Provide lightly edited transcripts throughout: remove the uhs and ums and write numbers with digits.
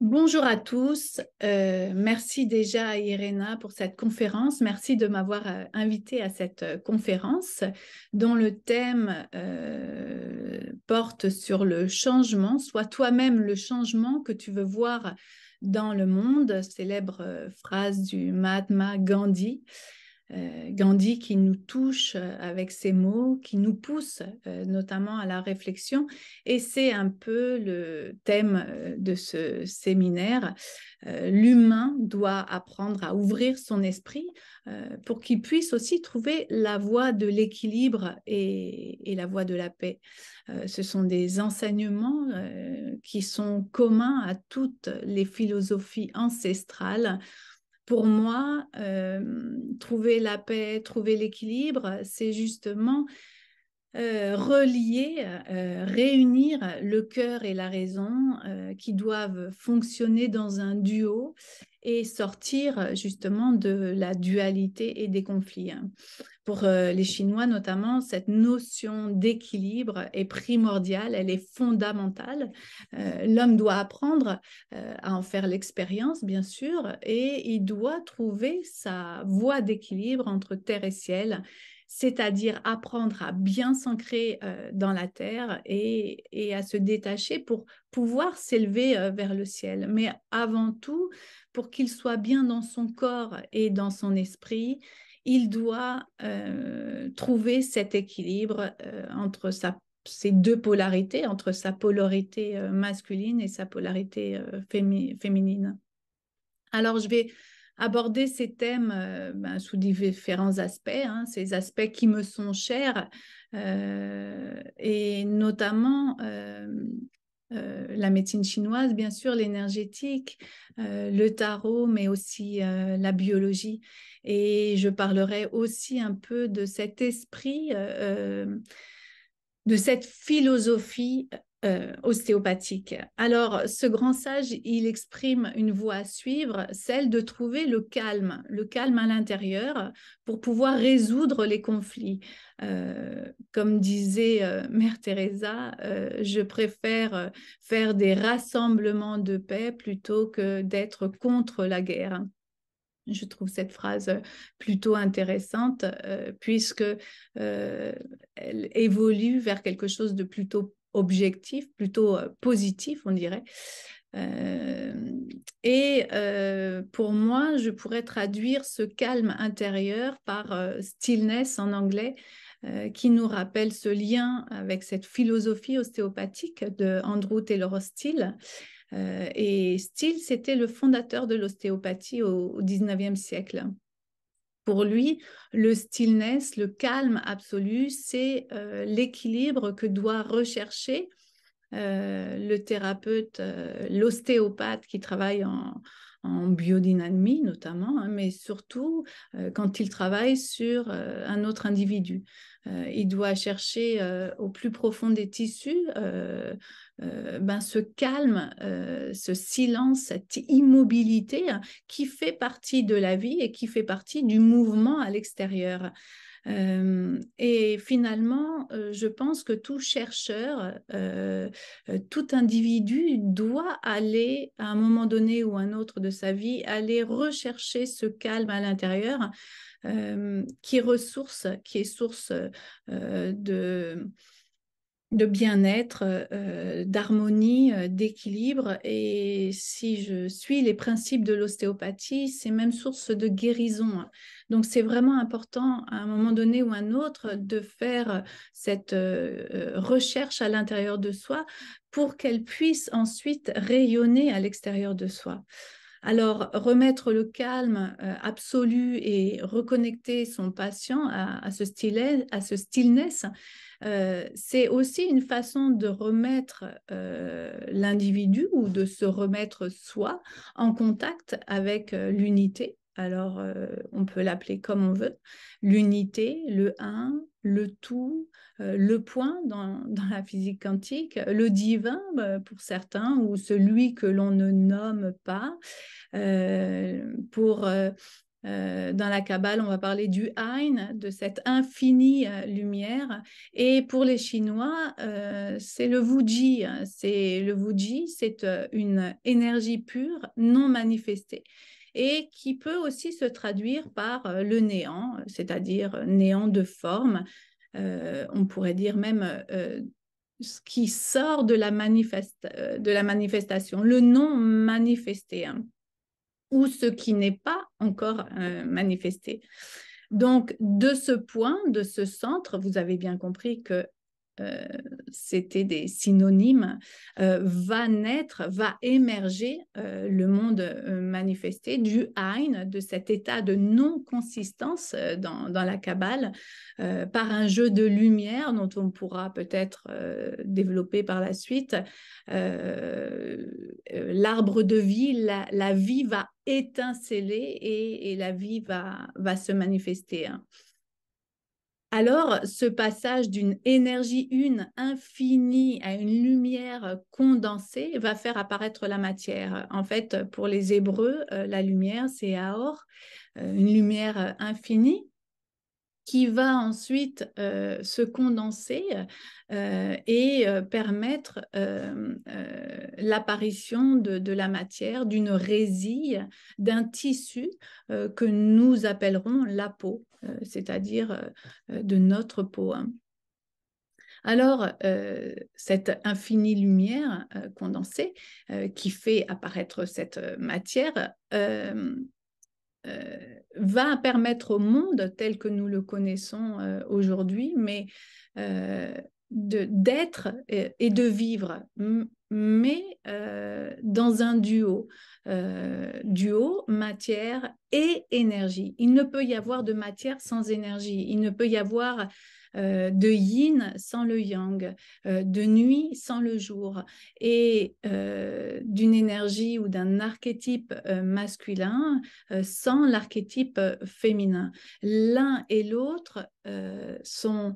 Bonjour à tous. Merci déjà à Irena pour cette conférence. Merci de m'avoir invité à cette conférence dont le thème porte sur le changement. Sois toi-même le changement que tu veux voir dans le monde. Célèbre phrase du Mahatma Gandhi. Gandhi qui nous touche avec ses mots, qui nous pousse notamment à la réflexion. Et c'est un peu le thème de ce séminaire. L'humain doit apprendre à ouvrir son esprit pour qu'il puisse aussi trouver la voie de l'équilibre et la voie de la paix. Ce sont des enseignements qui sont communs à toutes les philosophies ancestrales. Pour moi, trouver la paix, trouver l'équilibre, c'est justement relier, réunir le cœur et la raison qui doivent fonctionner dans un duo et sortir justement de la dualité et des conflits. Pour les Chinois notamment, cette notion d'équilibre est primordiale, elle est fondamentale. L'homme doit apprendre à en faire l'expérience, bien sûr, et il doit trouver sa voie d'équilibre entre terre et ciel, c'est-à-dire apprendre à bien s'ancrer dans la terre et à se détacher pour pouvoir s'élever vers le ciel. Mais avant tout, pour qu'il soit bien dans son corps et dans son esprit, il doit trouver cet équilibre entre ces deux polarités, entre sa polarité masculine et sa polarité féminine. Alors, je vais aborder ces thèmes sous différents aspects, hein, ces aspects qui me sont chers, et notamment la médecine chinoise, bien sûr, l'énergétique, le tarot, mais aussi la biologie. Et je parlerai aussi un peu de cet esprit, de cette philosophie ostéopathique. Alors, ce grand sage, il exprime une voie à suivre, celle de trouver le calme à l'intérieur pour pouvoir résoudre les conflits. Comme disait Mère Teresa, je préfère faire des rassemblements de paix plutôt que d'être contre la guerre. Je trouve cette phrase plutôt intéressante puisque elle évolue vers quelque chose de plutôt objectif, plutôt positif, on dirait. Pour moi, je pourrais traduire ce calme intérieur par stillness en anglais, qui nous rappelle ce lien avec cette philosophie ostéopathique de Andrew Taylor Still. Et Still, c'était le fondateur de l'ostéopathie au 19e siècle. Pour lui, le stillness, le calme absolu, c'est l'équilibre que doit rechercher le thérapeute, l'ostéopathe qui travaille en biodynamie notamment, hein, mais surtout quand il travaille sur un autre individu. Il doit chercher au plus profond des tissus ce calme, ce silence, cette immobilité hein, qui fait partie de la vie et qui fait partie du mouvement à l'extérieur. Et finalement, je pense que tout chercheur, tout individu doit aller, à un moment donné ou un autre de sa vie, aller rechercher ce calme à l'intérieur qui est source de bien-être, d'harmonie, d'équilibre. Et si je suis les principes de l'ostéopathie, c'est même source de guérison. Donc, c'est vraiment important à un moment donné ou un autre de faire cette recherche à l'intérieur de soi pour qu'elle puisse ensuite rayonner à l'extérieur de soi. Alors, remettre le calme absolu et reconnecter son patient à ce stillness, c'est aussi une façon de remettre l'individu ou de se remettre soi en contact avec l'unité. Alors, on peut l'appeler comme on veut, l'unité, le un, le tout, le point dans la physique quantique, le divin pour certains, ou celui que l'on ne nomme pas, pour Dans la Kabbale, on va parler du Ein, de cette infinie lumière. Et pour les Chinois, c'est le Wuji. Le Wuji, c'est une énergie pure, non manifestée, et qui peut aussi se traduire par le néant, c'est-à-dire néant de forme. On pourrait dire même ce qui sort de la manifestation, le non manifesté, hein, ou ce qui n'est pas encore manifesté. Donc, de ce point, de ce centre, vous avez bien compris que c'était des synonymes, va naître, va émerger le monde manifesté du Ein, de cet état de non-consistance dans la Kabbale, par un jeu de lumière dont on pourra peut-être développer par la suite. L'arbre de vie, la vie va étinceler et la vie va se manifester, hein. Alors, ce passage d'une énergie une infinie à une lumière condensée va faire apparaître la matière. En fait, pour les Hébreux, la lumière, c'est Aor, une lumière infinie qui va ensuite se condenser et permettre l'apparition de la matière, d'une résille, d'un tissu que nous appellerons la peau, c'est-à-dire de notre peau, hein. Alors, cette infinie lumière condensée qui fait apparaître cette matière va permettre au monde tel que nous le connaissons aujourd'hui, mais d'être et de vivre, mais dans un duo, duo matière et énergie. Il ne peut y avoir de matière sans énergie, il ne peut y avoir de yin sans le yang, de nuit sans le jour, et d'une énergie ou d'un archétype masculin sans l'archétype féminin. L'un et l'autre sont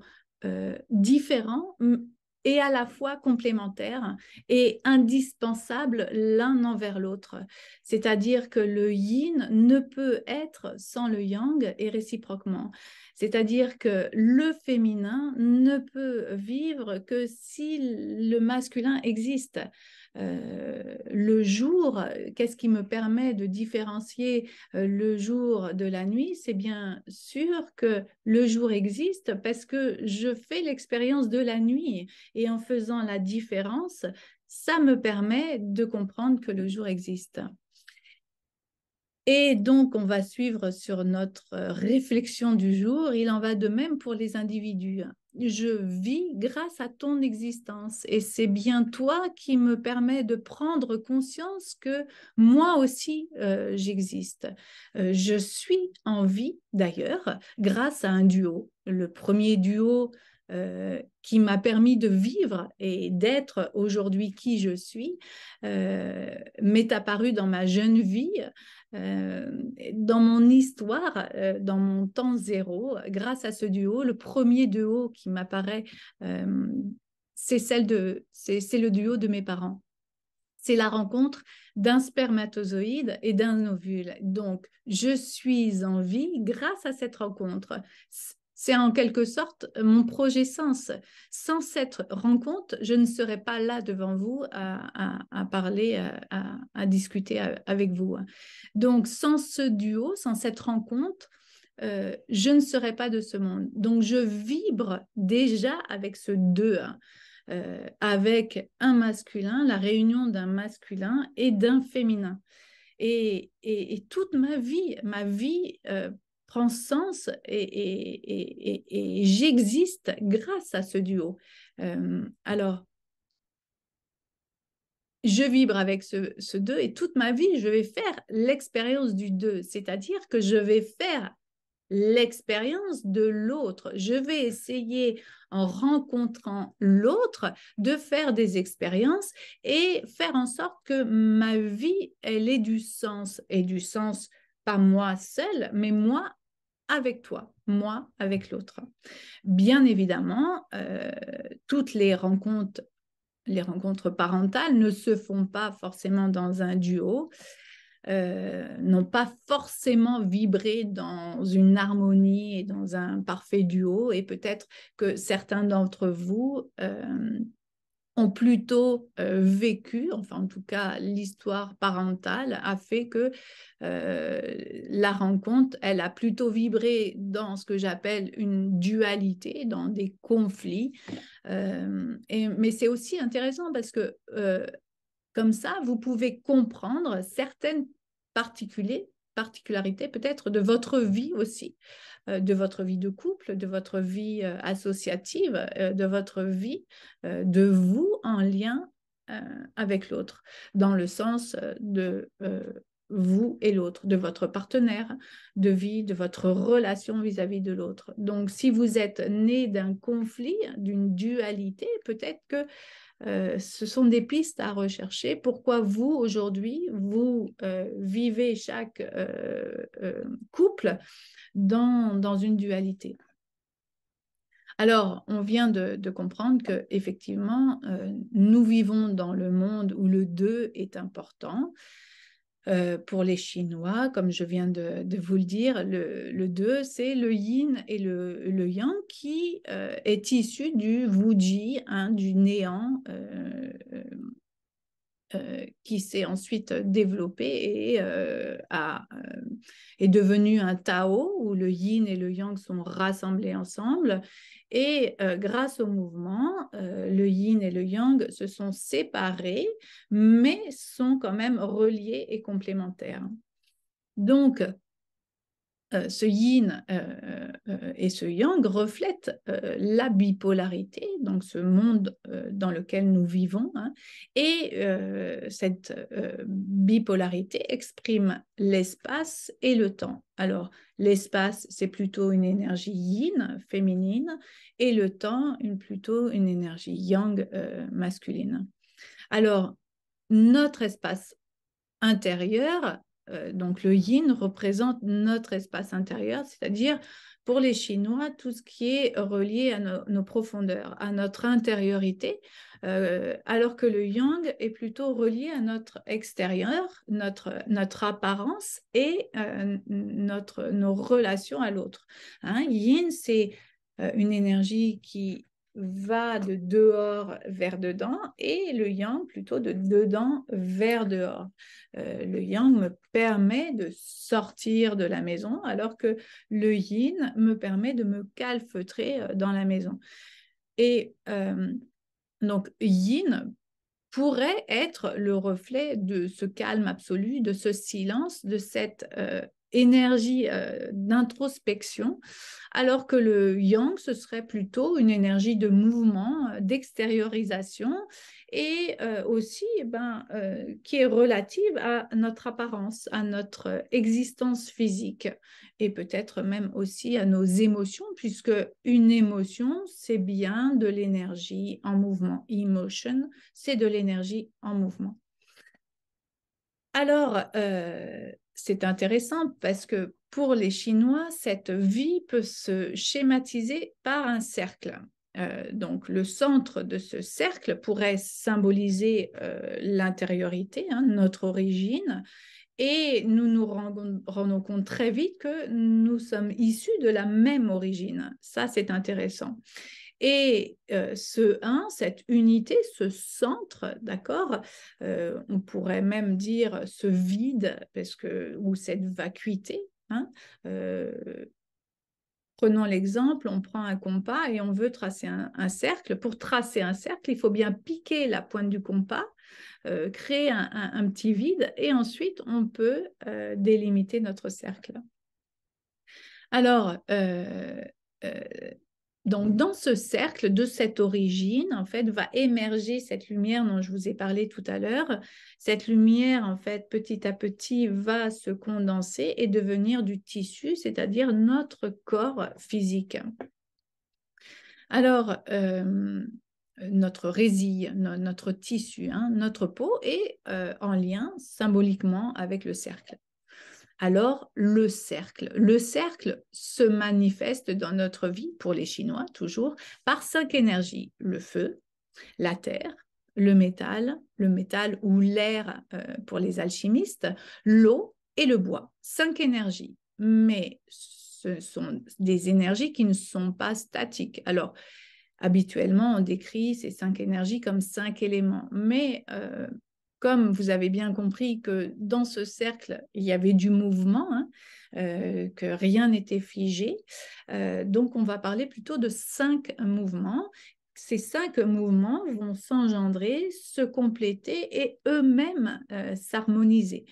différents et à la fois complémentaires et indispensables l'un envers l'autre. C'est-à-dire que le yin ne peut être sans le yang et réciproquement. C'est-à-dire que le féminin ne peut vivre que si le masculin existe. Le jour, qu'est-ce qui me permet de différencier le jour de la nuit? C'est bien sûr que le jour existe parce que je fais l'expérience de la nuit, et en faisant la différence, ça me permet de comprendre que le jour existe. Et donc, on va suivre sur notre réflexion du jour. Il en va de même pour les individus. Je vis grâce à ton existence et c'est bien toi qui me permet de prendre conscience que moi aussi j'existe. Je suis en vie d'ailleurs grâce à un duo. Le premier duo qui m'a permis de vivre et d'être aujourd'hui qui je suis m'est apparu dans ma jeune vie, dans mon histoire, dans mon temps zéro, grâce à ce duo. Le premier duo qui m'apparaît, c'est le duo de mes parents. C'est la rencontre d'un spermatozoïde et d'un ovule. Donc, je suis en vie grâce à cette rencontre. C'est en quelque sorte mon projet sens. Sans cette rencontre, je ne serais pas là devant vous à parler, à discuter avec vous. Donc, sans ce duo, sans cette rencontre, je ne serais pas de ce monde. Donc, je vibre déjà avec ce deux, avec un masculin, la réunion d'un masculin et d'un féminin. Et toute ma vie prend sens et j'existe grâce à ce duo. Alors, je vibre avec ce deux et toute ma vie, je vais faire l'expérience du deux, c'est-à-dire que je vais faire l'expérience de l'autre. Je vais essayer, en rencontrant l'autre, de faire des expériences et faire en sorte que ma vie, elle ait du sens. Et du sens, pas moi seule, mais moi avec toi, moi avec l'autre. Bien évidemment, toutes les rencontres parentales ne se font pas forcément dans un duo. n'ont pas forcément vibré dans une harmonie et dans un parfait duo, et peut-être que certains d'entre vous ont plutôt vécu, enfin en tout cas l'histoire parentale a fait que la rencontre, elle a plutôt vibré dans ce que j'appelle une dualité, dans des conflits. Mais c'est aussi intéressant parce que comme ça, vous pouvez comprendre certaines particularités peut-être de votre vie aussi, de votre vie de couple, de votre vie associative, de votre vie, de vous en lien avec l'autre, dans le sens de vous et l'autre, de votre partenaire de vie, de votre relation vis-à-vis de l'autre. Donc, si vous êtes né d'un conflit, d'une dualité, peut-être que ce sont des pistes à rechercher. Pourquoi vous, aujourd'hui, vous vivez chaque couple dans une dualité. Alors, on vient de comprendre qu'effectivement, nous vivons dans le monde où le deux est important. Pour les Chinois, comme je viens de vous le dire, le 2, c'est le yin et le yang qui est issu du Wuji, hein, du néant, qui s'est ensuite développé et est devenu un Tao où le yin et le yang sont rassemblés ensemble. Et grâce au mouvement, le yin et le yang se sont séparés, mais sont quand même reliés et complémentaires. Donc, ce yin et ce yang reflètent la bipolarité, donc ce monde dans lequel nous vivons, hein, et cette bipolarité exprime l'espace et le temps. Alors, l'espace, c'est plutôt une énergie yin, féminine, et le temps, plutôt une énergie yang, masculine. Alors, notre espace intérieur, donc le yin représente notre espace intérieur, c'est-à-dire pour les Chinois, tout ce qui est relié à nos profondeurs, à notre intériorité, alors que le yang est plutôt relié à notre extérieur, notre apparence et nos relations à l'autre. Hein, yin, c'est une énergie qui va de dehors vers dedans et le yang plutôt de dedans vers dehors. Le yang me permet de sortir de la maison alors que le yin me permet de me calfeutrer dans la maison. Et donc yin pourrait être le reflet de ce calme absolu, de ce silence, de cette énergie d'introspection, alors que le yang, ce serait plutôt une énergie de mouvement, d'extériorisation, et aussi qui est relative à notre apparence, à notre existence physique, et peut-être même aussi à nos émotions, puisque une émotion, c'est bien de l'énergie en mouvement. Emotion, c'est de l'énergie en mouvement. Alors, c'est intéressant parce que pour les Chinois, cette vie peut se schématiser par un cercle. Donc, le centre de ce cercle pourrait symboliser l'intériorité, hein, notre origine, et nous nous rendons compte très vite que nous sommes issus de la même origine. Ça, c'est intéressant. Et ce 1, cette unité, ce centre, d'accord, on pourrait même dire ce vide, ou cette vacuité, hein, prenons l'exemple, on prend un compas et on veut tracer un cercle. Pour tracer un cercle, il faut bien piquer la pointe du compas, créer un petit vide, et ensuite on peut délimiter notre cercle. Alors, donc, dans ce cercle de cette origine, en fait, va émerger cette lumière dont je vous ai parlé tout à l'heure. Cette lumière, en fait, petit à petit, va se condenser et devenir du tissu, c'est-à-dire notre corps physique. Alors, notre résille, notre tissu, hein, notre peau est en lien symboliquement avec le cercle. Alors, le cercle se manifeste dans notre vie, pour les Chinois toujours, par 5 énergies: le feu, la terre, le métal ou l'air pour les alchimistes, l'eau et le bois. 5 énergies. Mais ce sont des énergies qui ne sont pas statiques. Alors, habituellement, on décrit ces 5 énergies comme 5 éléments. Mais comme vous avez bien compris que dans ce cercle, il y avait du mouvement, hein, que rien n'était figé, donc on va parler plutôt de 5 mouvements. Ces 5 mouvements vont s'engendrer, se compléter et eux-mêmes s'harmoniser.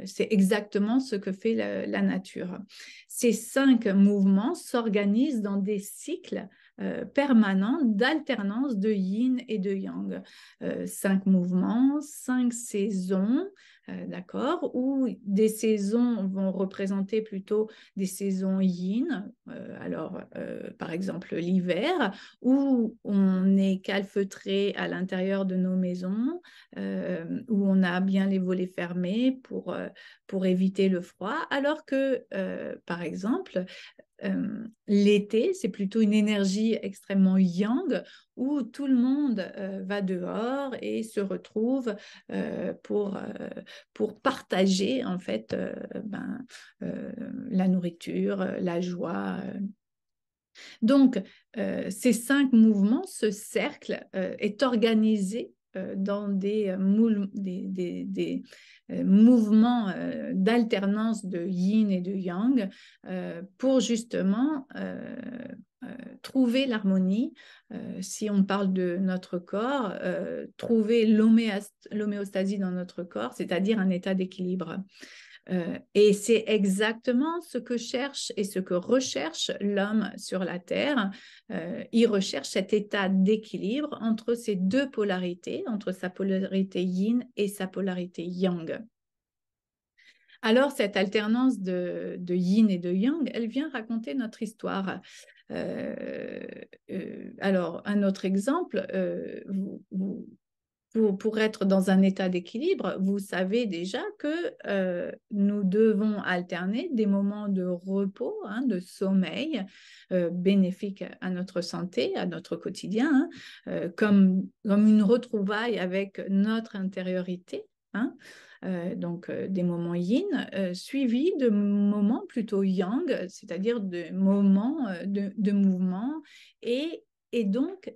C'est exactement ce que fait la nature. Ces 5 mouvements s'organisent dans des cycles permanent d'alternance de yin et de yang. 5 mouvements, 5 saisons, d'accord, où des saisons vont représenter plutôt des saisons yin, par exemple l'hiver, où on est calfeutré à l'intérieur de nos maisons, où on a bien les volets fermés pour éviter le froid, alors que, par exemple, l'été, c'est plutôt une énergie extrêmement yang où tout le monde va dehors et se retrouve pour partager en fait la nourriture, la joie. Donc, ces 5 mouvements, ce cercle est organisé dans des mouvements d'alternance de yin et de yang pour justement trouver l'harmonie. Si on parle de notre corps, trouver l'homéostasie dans notre corps, c'est-à-dire un état d'équilibre. Et c'est exactement ce que cherche et ce que recherche l'homme sur la Terre. Il recherche cet état d'équilibre entre ces 2 polarités, entre sa polarité yin et sa polarité yang. Alors, cette alternance de yin et de yang, elle vient raconter notre histoire. Alors, un autre exemple, pour être dans un état d'équilibre, vous savez déjà que nous devons alterner des moments de repos, hein, de sommeil, bénéfiques à notre santé, à notre quotidien, hein, comme une retrouvaille avec notre intériorité, hein, donc des moments yin, suivis de moments plutôt yang, c'est-à-dire de moments de mouvement et donc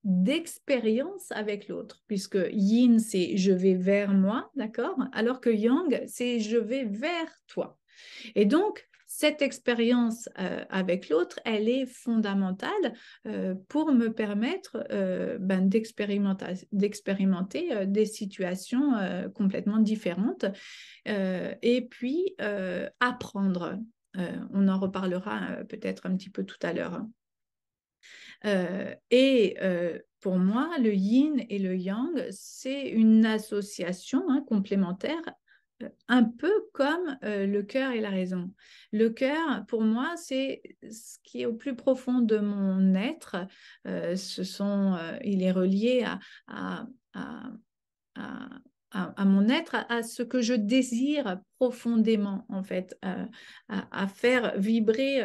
d'expérience avec l'autre, puisque yin, c'est je vais vers moi, d'accord, alors que yang, c'est je vais vers toi. Et donc, cette expérience avec l'autre, elle est fondamentale pour me permettre d'expérimenter des situations complètement différentes et puis apprendre. On en reparlera peut-être un petit peu tout à l'heure. Pour moi, le yin et le yang, c'est une association complémentaire, un peu comme le cœur et la raison. Le cœur, pour moi, c'est ce qui est au plus profond de mon être. Il est relié à, à, à, à mon être, à ce que je désire profondément, en fait, à faire vibrer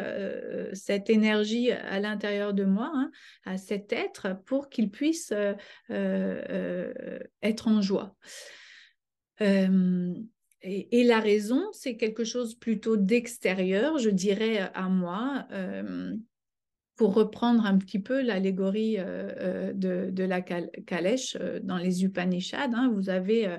cette énergie à l'intérieur de moi, hein, à cet être, pour qu'il puisse être en joie. Et la raison, c'est quelque chose plutôt d'extérieur, je dirais, à moi. Pour reprendre un petit peu l'allégorie de la calèche dans les Upanishads, hein, vous avez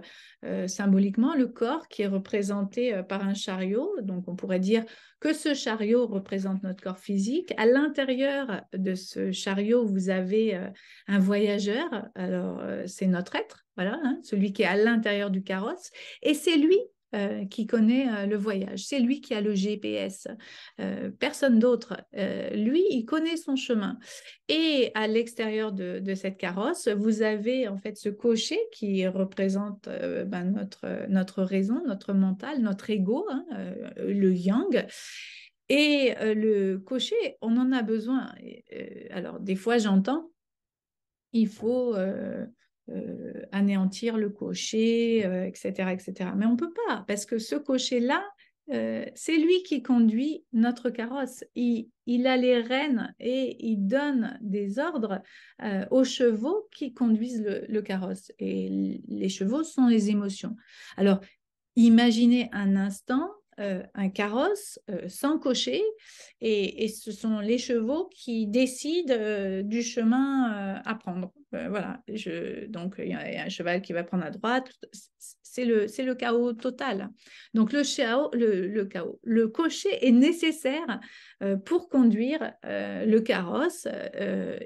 symboliquement le corps qui est représenté par un chariot. Donc, on pourrait dire que ce chariot représente notre corps physique. À l'intérieur de ce chariot, vous avez un voyageur. Alors, c'est notre être, voilà, hein, celui qui est à l'intérieur du carrosse. Et c'est lui qui connaît le voyage. C'est lui qui a le GPS. Personne d'autre. Lui, il connaît son chemin. Et à l'extérieur de cette carrosse, vous avez en fait ce cocher qui représente notre raison, notre mental, notre ego, hein, le yang. Et le cocher, on en a besoin. Alors, des fois, j'entends, il faut anéantir le cocher, etc., etc. Mais on ne peut pas, parce que ce cocher-là, c'est lui qui conduit notre carrosse. Il a les rênes et il donne des ordres aux chevaux qui conduisent le carrosse. Et les chevaux sont les émotions. Alors, imaginez un instant un carrosse sans cocher et ce sont les chevaux qui décident du chemin à prendre. Voilà, donc il y a un cheval qui va prendre à droite, c'est le chaos total. Donc le cocher est nécessaire pour conduire le carrosse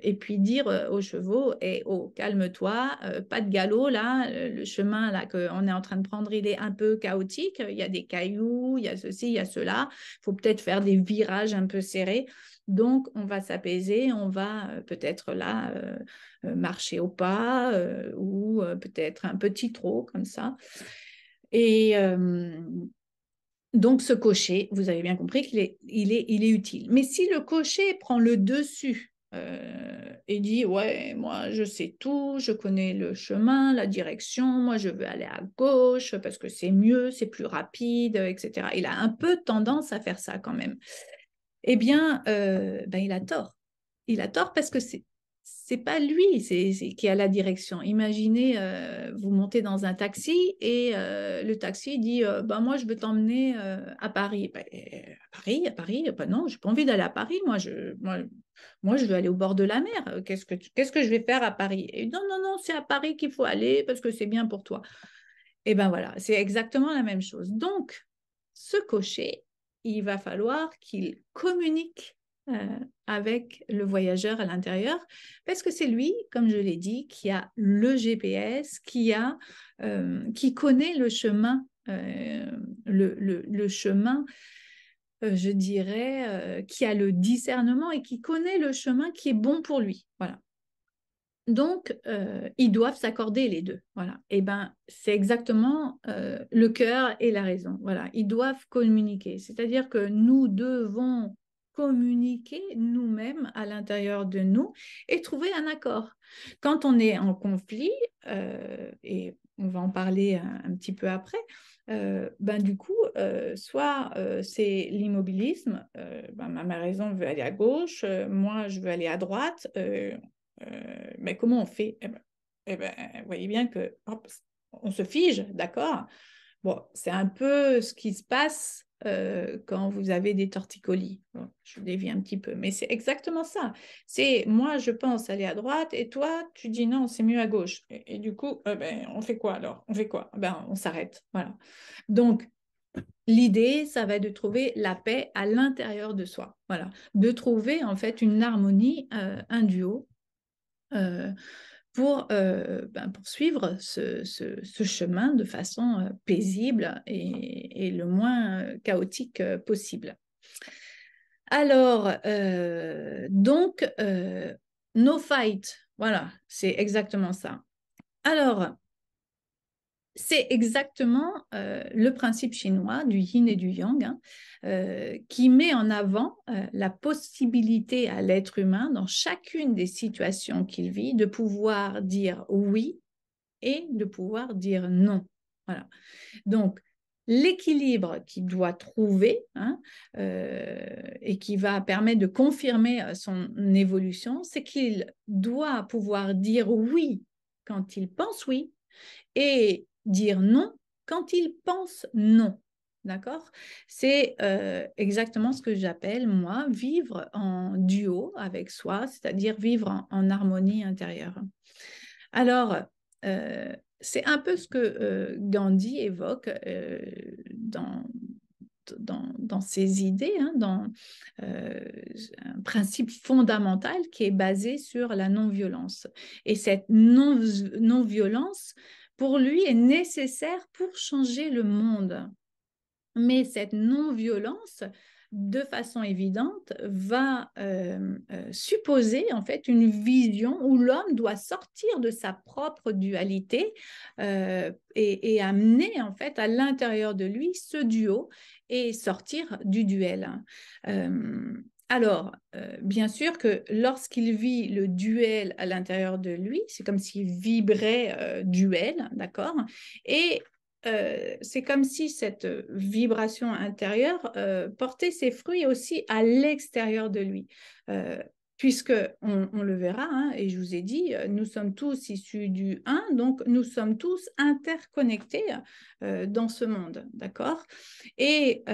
et puis dire aux chevaux oh, calme-toi, pas de galop là, le chemin là qu'on est en train de prendre il est un peu chaotique, il y a des cailloux, il y a ceci, il y a cela, il faut peut-être faire des virages un peu serrés, donc on va s'apaiser, on va peut-être là marcher au pas ou peut-être un petit trot comme ça. Et donc, ce cocher, vous avez bien compris qu'il est utile. Mais si le cocher prend le dessus et dit « Ouais, moi, je sais tout, je connais le chemin, la direction, moi, je veux aller à gauche parce que c'est mieux, c'est plus rapide, etc. » Il a un peu tendance à faire ça quand même. Eh bien, il a tort. Il a tort parce que c'est pas lui qui a la direction. Imaginez, vous montez dans un taxi et le taxi dit moi, je veux t'emmener à Paris. À Paris, non, j'ai pas envie d'aller à Paris. Moi, je veux aller au bord de la mer. Qu'est-ce que je vais faire à Paris? Et non, non, non, c'est à Paris qu'il faut aller parce que c'est bien pour toi. Et ben voilà, c'est exactement la même chose. Donc, ce cocher, il va falloir qu'il communique avec le voyageur à l'intérieur, parce que c'est lui, comme je l'ai dit, qui a le GPS, qui connaît le chemin, le chemin, je dirais, qui a le discernement et qui connaît le chemin qui est bon pour lui. Voilà. Donc, ils doivent s'accorder les deux. Voilà. Et ben, c'est exactement le cœur et la raison. Voilà. Ils doivent communiquer. C'est-à-dire que nous devons communiquer nous-mêmes à l'intérieur de nous et trouver un accord. Quand on est en conflit, et on va en parler un petit peu après, du coup, soit c'est l'immobilisme, ma raison veut aller à gauche, moi je veux aller à droite, mais comment on fait? Vous voyez bien que hop, on se fige, d'accord? Bon, c'est un peu ce qui se passe quand vous avez des torticolis. Bon, je dévie un petit peu, mais c'est exactement ça. C'est moi, je pense aller à droite et toi, tu dis non, c'est mieux à gauche. Et du coup, on fait quoi alors? On fait quoi? On s'arrête. Voilà. Donc, l'idée, ça va être de trouver la paix à l'intérieur de soi. Voilà. De trouver en fait une harmonie, un duo pour poursuivre ce chemin de façon paisible et le moins chaotique possible. Alors, no fight, voilà, c'est exactement ça. Alors, c'est exactement le principe chinois du yin et du yang, hein, qui met en avant la possibilité à l'être humain, dans chacune des situations qu'il vit, de pouvoir dire oui et de pouvoir dire non. Voilà. Donc, l'équilibre qu'il doit trouver et qui va permettre de confirmer son évolution, c'est qu'il doit pouvoir dire oui quand il pense oui et dire non quand il pense non. D'accord? C'est exactement ce que j'appelle, moi, vivre en duo avec soi, c'est-à-dire vivre en harmonie intérieure. Alors, c'est un peu ce que Gandhi évoque dans ses idées, hein, dans un principe fondamental qui est basé sur la non-violence. Et cette non-violence, pour lui, est nécessaire pour changer le monde. Mais cette non-violence, de façon évidente, va supposer en fait une vision où l'homme doit sortir de sa propre dualité et amener en fait à l'intérieur de lui ce duo et sortir du duel. Alors, bien sûr que lorsqu'il vit le duel à l'intérieur de lui, c'est comme s'il vibrait duel, d'accord? Et c'est comme si cette vibration intérieure portait ses fruits aussi à l'extérieur de lui. Puisque on le verra, hein, et je vous ai dit, nous sommes tous issus du un, donc nous sommes tous interconnectés dans ce monde, d'accord? Et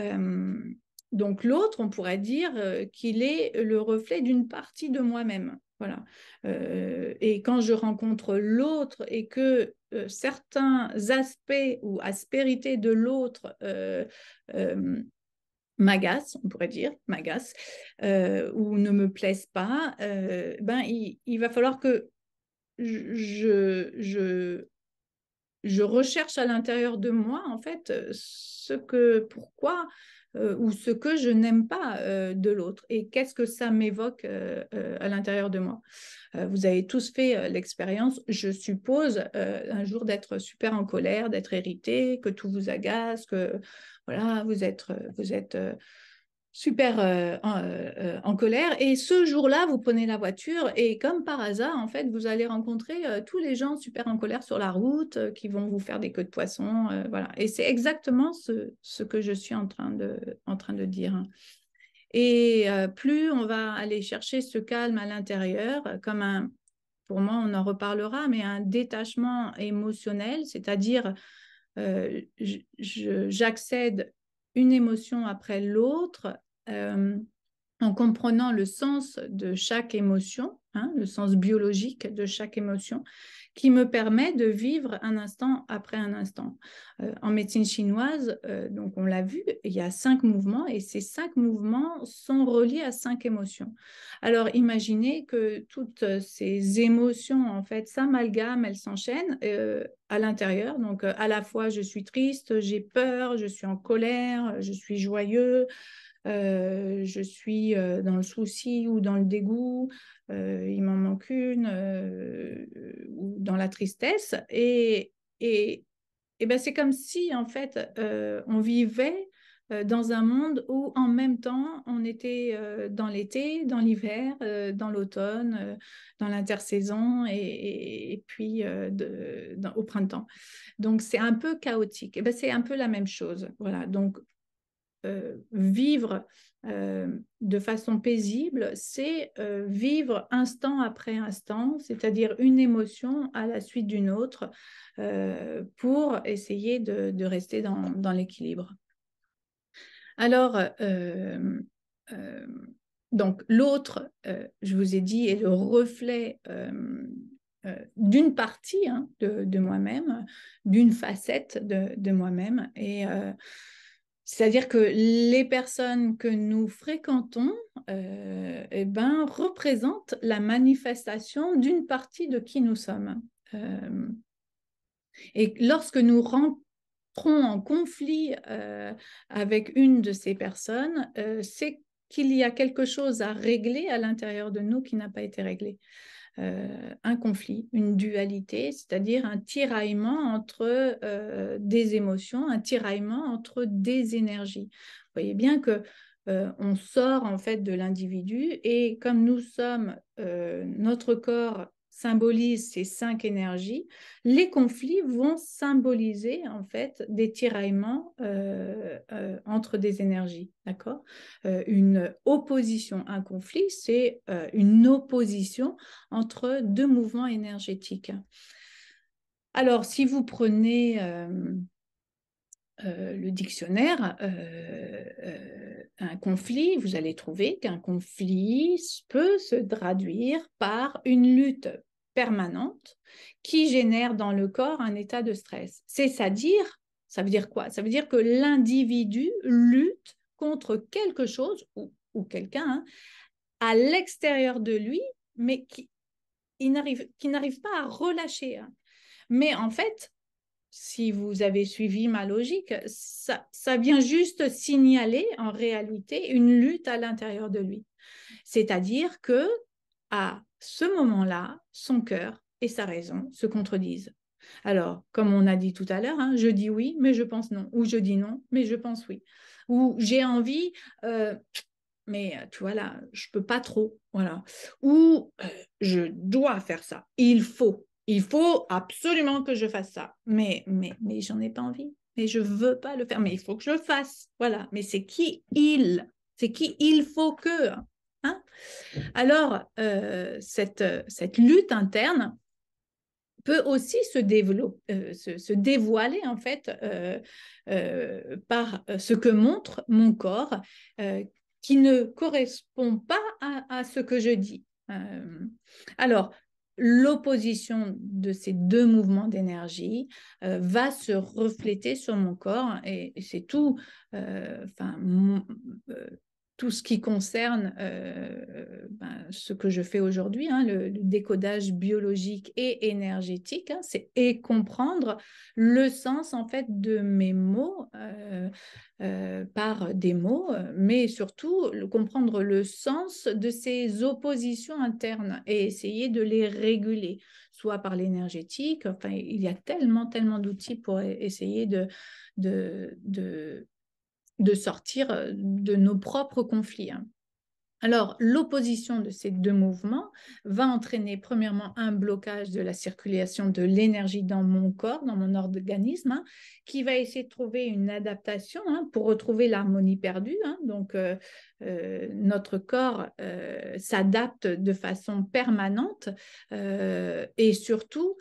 donc l'autre, on pourrait dire qu'il est le reflet d'une partie de moi-même. Voilà. Et quand je rencontre l'autre et que certains aspects ou aspérités de l'autre m'agacent, on pourrait dire, m'agacent, ou ne me plaisent pas, ben, il va falloir que je, je recherche à l'intérieur de moi, en fait, pourquoi ou ce que je n'aime pas de l'autre et qu'est-ce que ça m'évoque à l'intérieur de moi. Vous avez tous fait l'expérience, je suppose, un jour d'être super en colère, d'être irrité, que tout vous agace, que voilà, vous êtes super en colère. Et ce jour-là, vous prenez la voiture et comme par hasard, en fait, vous allez rencontrer tous les gens super en colère sur la route qui vont vous faire des queues de poisson. Voilà. Et c'est exactement ce que je suis en train de dire. Et plus on va aller chercher ce calme à l'intérieur, comme un, pour moi, on en reparlera, mais un détachement émotionnel, c'est-à-dire j'accède une émotion après l'autre euh, en comprenant le sens de chaque émotion, hein, le sens biologique de chaque émotion, qui me permet de vivre un instant après un instant. En médecine chinoise, donc on l'a vu, il y a 5 mouvements et ces 5 mouvements sont reliés à 5 émotions. Alors imaginez que toutes ces émotions, en fait, s'amalgament, elles s'enchaînent à l'intérieur. Donc à la fois, je suis triste, j'ai peur, je suis en colère, je suis joyeux, je suis dans le souci ou dans le dégoût, il m'en manque une, ou dans la tristesse. Et ben c'est comme si, en fait, on vivait dans un monde où, en même temps, on était dans l'été, dans l'hiver, dans l'automne, dans l'intersaison et puis au printemps. Donc, c'est un peu chaotique. Et ben, c'est un peu la même chose. Voilà. Donc, vivre de façon paisible, c'est vivre instant après instant, c'est-à-dire une émotion à la suite d'une autre, pour essayer de rester dans l'équilibre. Alors, euh, donc l'autre, je vous ai dit, est le reflet d'une partie hein, de moi-même, d'une facette de moi-même. Et c'est-à-dire que les personnes que nous fréquentons eh ben, représentent la manifestation d'une partie de qui nous sommes. Euh, et lorsque nous rentrons en conflit avec une de ces personnes, c'est qu'il y a quelque chose à régler à l'intérieur de nous qui n'a pas été réglé. Un conflit, une dualité, c'est-à-dire un tiraillement entre des émotions, un tiraillement entre des énergies. Vous voyez bien que on sort en fait de l'individu et comme nous sommes, notre corps symbolise ces 5 énergies, les conflits vont symboliser en fait des tiraillements entre des énergies, d'accord? Une opposition, un conflit, c'est une opposition entre 2 mouvements énergétiques. Alors, si vous prenez le dictionnaire, un conflit, vous allez trouver qu'un conflit peut se traduire par une lutte permanente qui génère dans le corps un état de stress. C'est-à-dire, ça veut dire quoi? Ça veut dire que l'individu lutte contre quelque chose ou quelqu'un hein, à l'extérieur de lui, mais qui n'arrive pas à relâcher. Hein. Mais en fait, si vous avez suivi ma logique, ça vient juste signaler en réalité une lutte à l'intérieur de lui. C'est-à-dire que à ce moment-là, son cœur et sa raison se contredisent. Alors, comme on a dit tout à l'heure, hein, je dis oui, mais je pense non. Ou je dis non, mais je pense oui. Ou j'ai envie, mais tu vois là, je peux pas trop. Voilà. Ou je dois faire ça. Il faut. il faut absolument que je fasse ça. Mais j'en ai pas envie. Mais je veux pas le faire. Mais il faut que je le fasse. Voilà. Mais c'est qui il? C'est qui il faut que? Hein? Alors, cette lutte interne peut aussi se dévoiler en fait par ce que montre mon corps qui ne correspond pas à ce que je dis. Alors, l'opposition de ces deux mouvements d'énergie va se refléter sur mon corps et c'est tout, enfin, tout ce qui concerne ce que je fais aujourd'hui, hein, le décodage biologique et énergétique, hein, c'est et comprendre le sens en fait de mes mots par des mots, mais surtout comprendre le sens de ces oppositions internes et essayer de les réguler, soit par l'énergétique. Enfin, il y a tellement d'outils pour essayer de, de, de sortir de nos propres conflits. Hein. Alors, l'opposition de ces deux mouvements va entraîner premièrement un blocage de la circulation de l'énergie dans mon corps, dans mon organisme, hein, qui va essayer de trouver une adaptation hein, pour retrouver l'harmonie perdue. Hein. Donc, notre corps s'adapte de façon permanente et surtout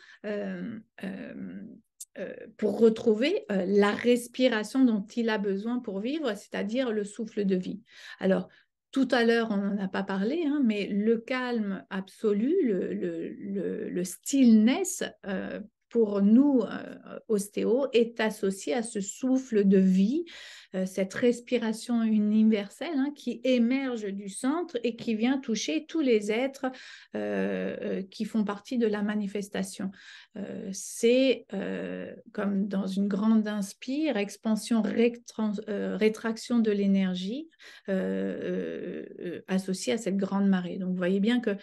pour retrouver la respiration dont il a besoin pour vivre, c'est-à-dire le souffle de vie. Alors, tout à l'heure, on n'en a pas parlé, hein, mais le calme absolu, le stillness, pour nous, ostéos, est associé à ce souffle de vie, cette respiration universelle hein, qui émerge du centre et qui vient toucher tous les êtres qui font partie de la manifestation. C'est comme dans une grande inspire, expansion, rétraction de l'énergie associée à cette grande marée. Donc, vous voyez bien que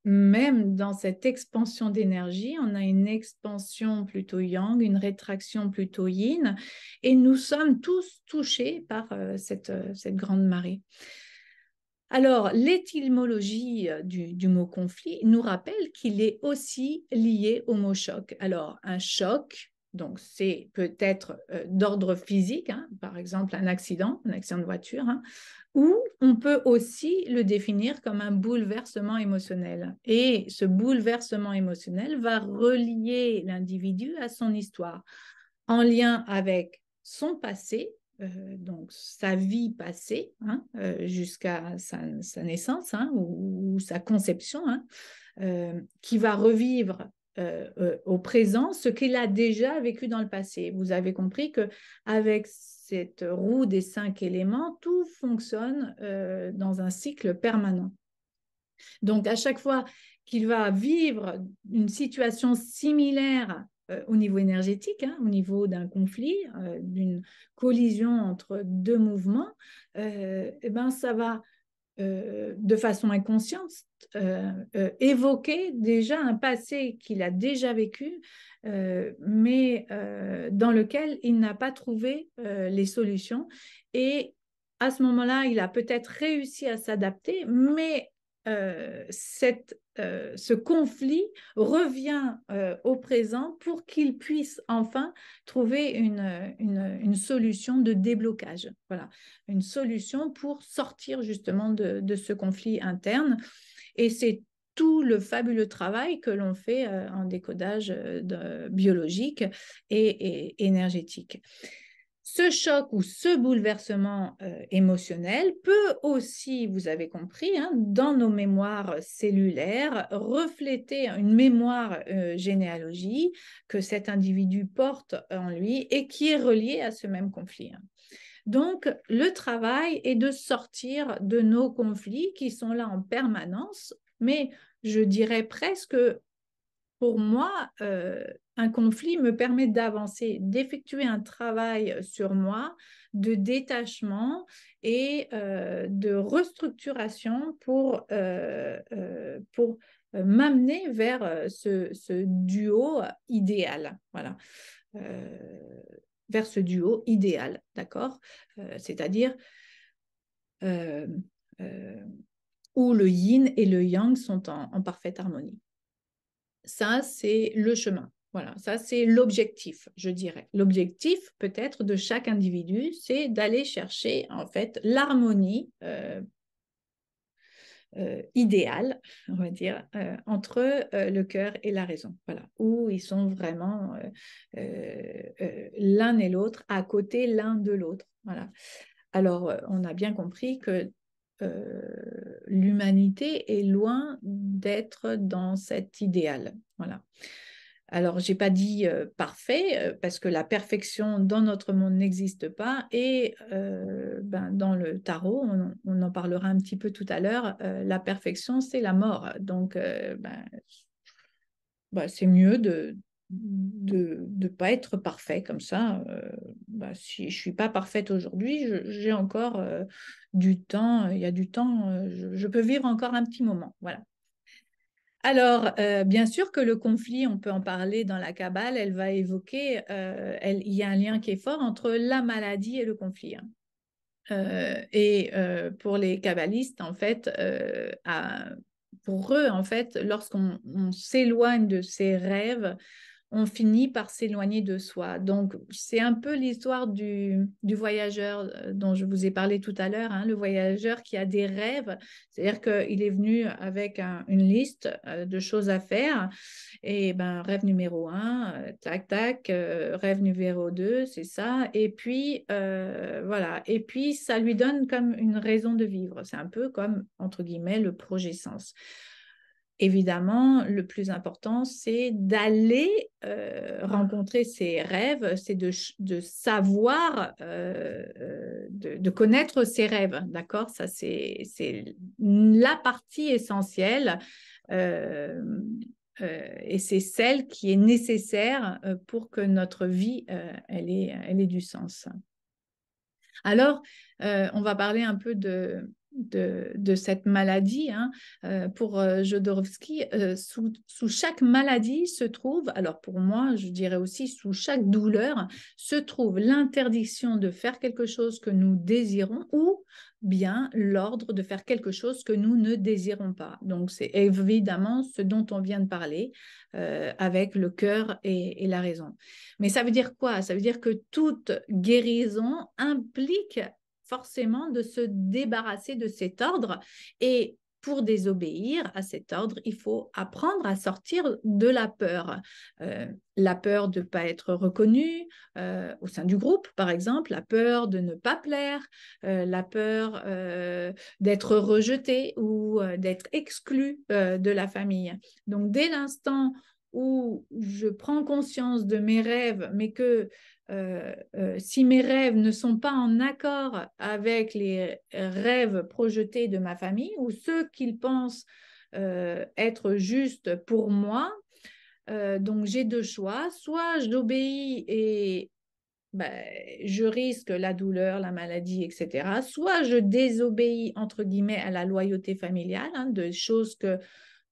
même dans cette expansion d'énergie, on a une expansion plutôt yang, une rétraction plutôt yin, et nous sommes tous touchés par cette grande marée. Alors, l'étymologie du mot conflit nous rappelle qu'il est aussi lié au mot choc. Alors, un choc, donc c'est peut-être d'ordre physique, hein, par exemple un accident de voiture, hein, ou on peut aussi le définir comme un bouleversement émotionnel. Et ce bouleversement émotionnel va relier l'individu à son histoire, en lien avec son passé, donc sa vie passée, hein, jusqu'à sa naissance hein, ou sa conception, hein, qui va revivre au présent ce qu'il a déjà vécu dans le passé. Vous avez compris qu'avec cette roue des 5 éléments, tout fonctionne dans un cycle permanent. Donc, à chaque fois qu'il va vivre une situation similaire au niveau énergétique, hein, au niveau d'un conflit, d'une collision entre deux mouvements, eh ben, ça va de façon inconsciente évoquer déjà un passé qu'il a déjà vécu, mais dans lequel il n'a pas trouvé les solutions. Et à ce moment-là, il a peut-être réussi à s'adapter, mais ce conflit revient au présent pour qu'il puisse enfin trouver une solution de déblocage. Voilà, une solution pour sortir justement de ce conflit interne. Et c'est tout le fabuleux travail que l'on fait en décodage biologique et énergétique. Ce choc ou ce bouleversement émotionnel peut aussi, vous avez compris, hein, dans nos mémoires cellulaires, refléter une mémoire généalogique que cet individu porte en lui et qui est reliée à ce même conflit. Hein. Donc, le travail est de sortir de nos conflits qui sont là en permanence, mais je dirais presque pour moi, un conflit me permet d'avancer, d'effectuer un travail sur moi, de détachement et de restructuration pour m'amener vers ce duo idéal. Voilà. Vers ce duo idéal, d'accord. C'est-à-dire euh, euh, où le yin et le yang sont en parfaite harmonie. Ça, c'est le chemin. Voilà, ça, c'est l'objectif, je dirais. L'objectif, peut-être, de chaque individu, c'est d'aller chercher, en fait, l'harmonie idéale, on va dire, entre le cœur et la raison. Voilà, où ils sont vraiment l'un et l'autre, à côté l'un de l'autre. Voilà. Alors, on a bien compris que l'humanité est loin d'être dans cet idéal. Voilà. Alors, je n'ai pas dit parfait, parce que la perfection dans notre monde n'existe pas. Et dans le tarot, on en parlera un petit peu tout à l'heure, la perfection, c'est la mort. Donc, c'est mieux de pas être parfait comme ça. Si je suis pas parfaite aujourd'hui, j'ai encore du temps, il y a du temps, je peux vivre encore un petit moment. Voilà. Alors, bien sûr que le conflit, on peut en parler dans la Kabbale, elle va évoquer, il y a un lien qui est fort entre la maladie et le conflit, hein. Pour les kabbalistes, en fait, pour eux, en fait, lorsqu'on s'éloigne de ses rêves, on finit par s'éloigner de soi. Donc, c'est un peu l'histoire du voyageur dont je vous ai parlé tout à l'heure, hein, le voyageur qui a des rêves, c'est-à-dire qu'il est venu avec une liste de choses à faire, et rêve numéro 1, tac, tac, rêve numéro 2, c'est ça, et puis, voilà, et puis ça lui donne comme une raison de vivre, c'est un peu comme, entre guillemets, le projet sens. Évidemment, le plus important, c'est d'aller rencontrer ses rêves, c'est de savoir, de connaître ses rêves, d'accord? Ça, c'est la partie essentielle et c'est celle qui est nécessaire pour que notre vie, elle ait du sens. Alors, on va parler un peu de cette maladie, hein. Pour Jodorowsky, sous chaque maladie se trouve, alors pour moi, je dirais aussi sous chaque douleur, se trouve l'interdiction de faire quelque chose que nous désirons ou bien l'ordre de faire quelque chose que nous ne désirons pas. Donc, c'est évidemment ce dont on vient de parler avec le cœur et la raison. Mais ça veut dire quoi? Ça veut dire que toute guérison implique forcément de se débarrasser de cet ordre. Et pour désobéir à cet ordre, il faut apprendre à sortir de la peur. La peur de ne pas être reconnu au sein du groupe, par exemple, la peur de ne pas plaire, la peur d'être rejeté ou d'être exclu de la famille. Donc, dès l'instant où je prends conscience de mes rêves, mais que si mes rêves ne sont pas en accord avec les rêves projetés de ma famille ou ceux qu'ils pensent être justes pour moi, donc j'ai deux choix. Soit j'obéis et je risque la douleur, la maladie, etc. Soit je désobéis, entre guillemets, à la loyauté familiale, hein, de choses que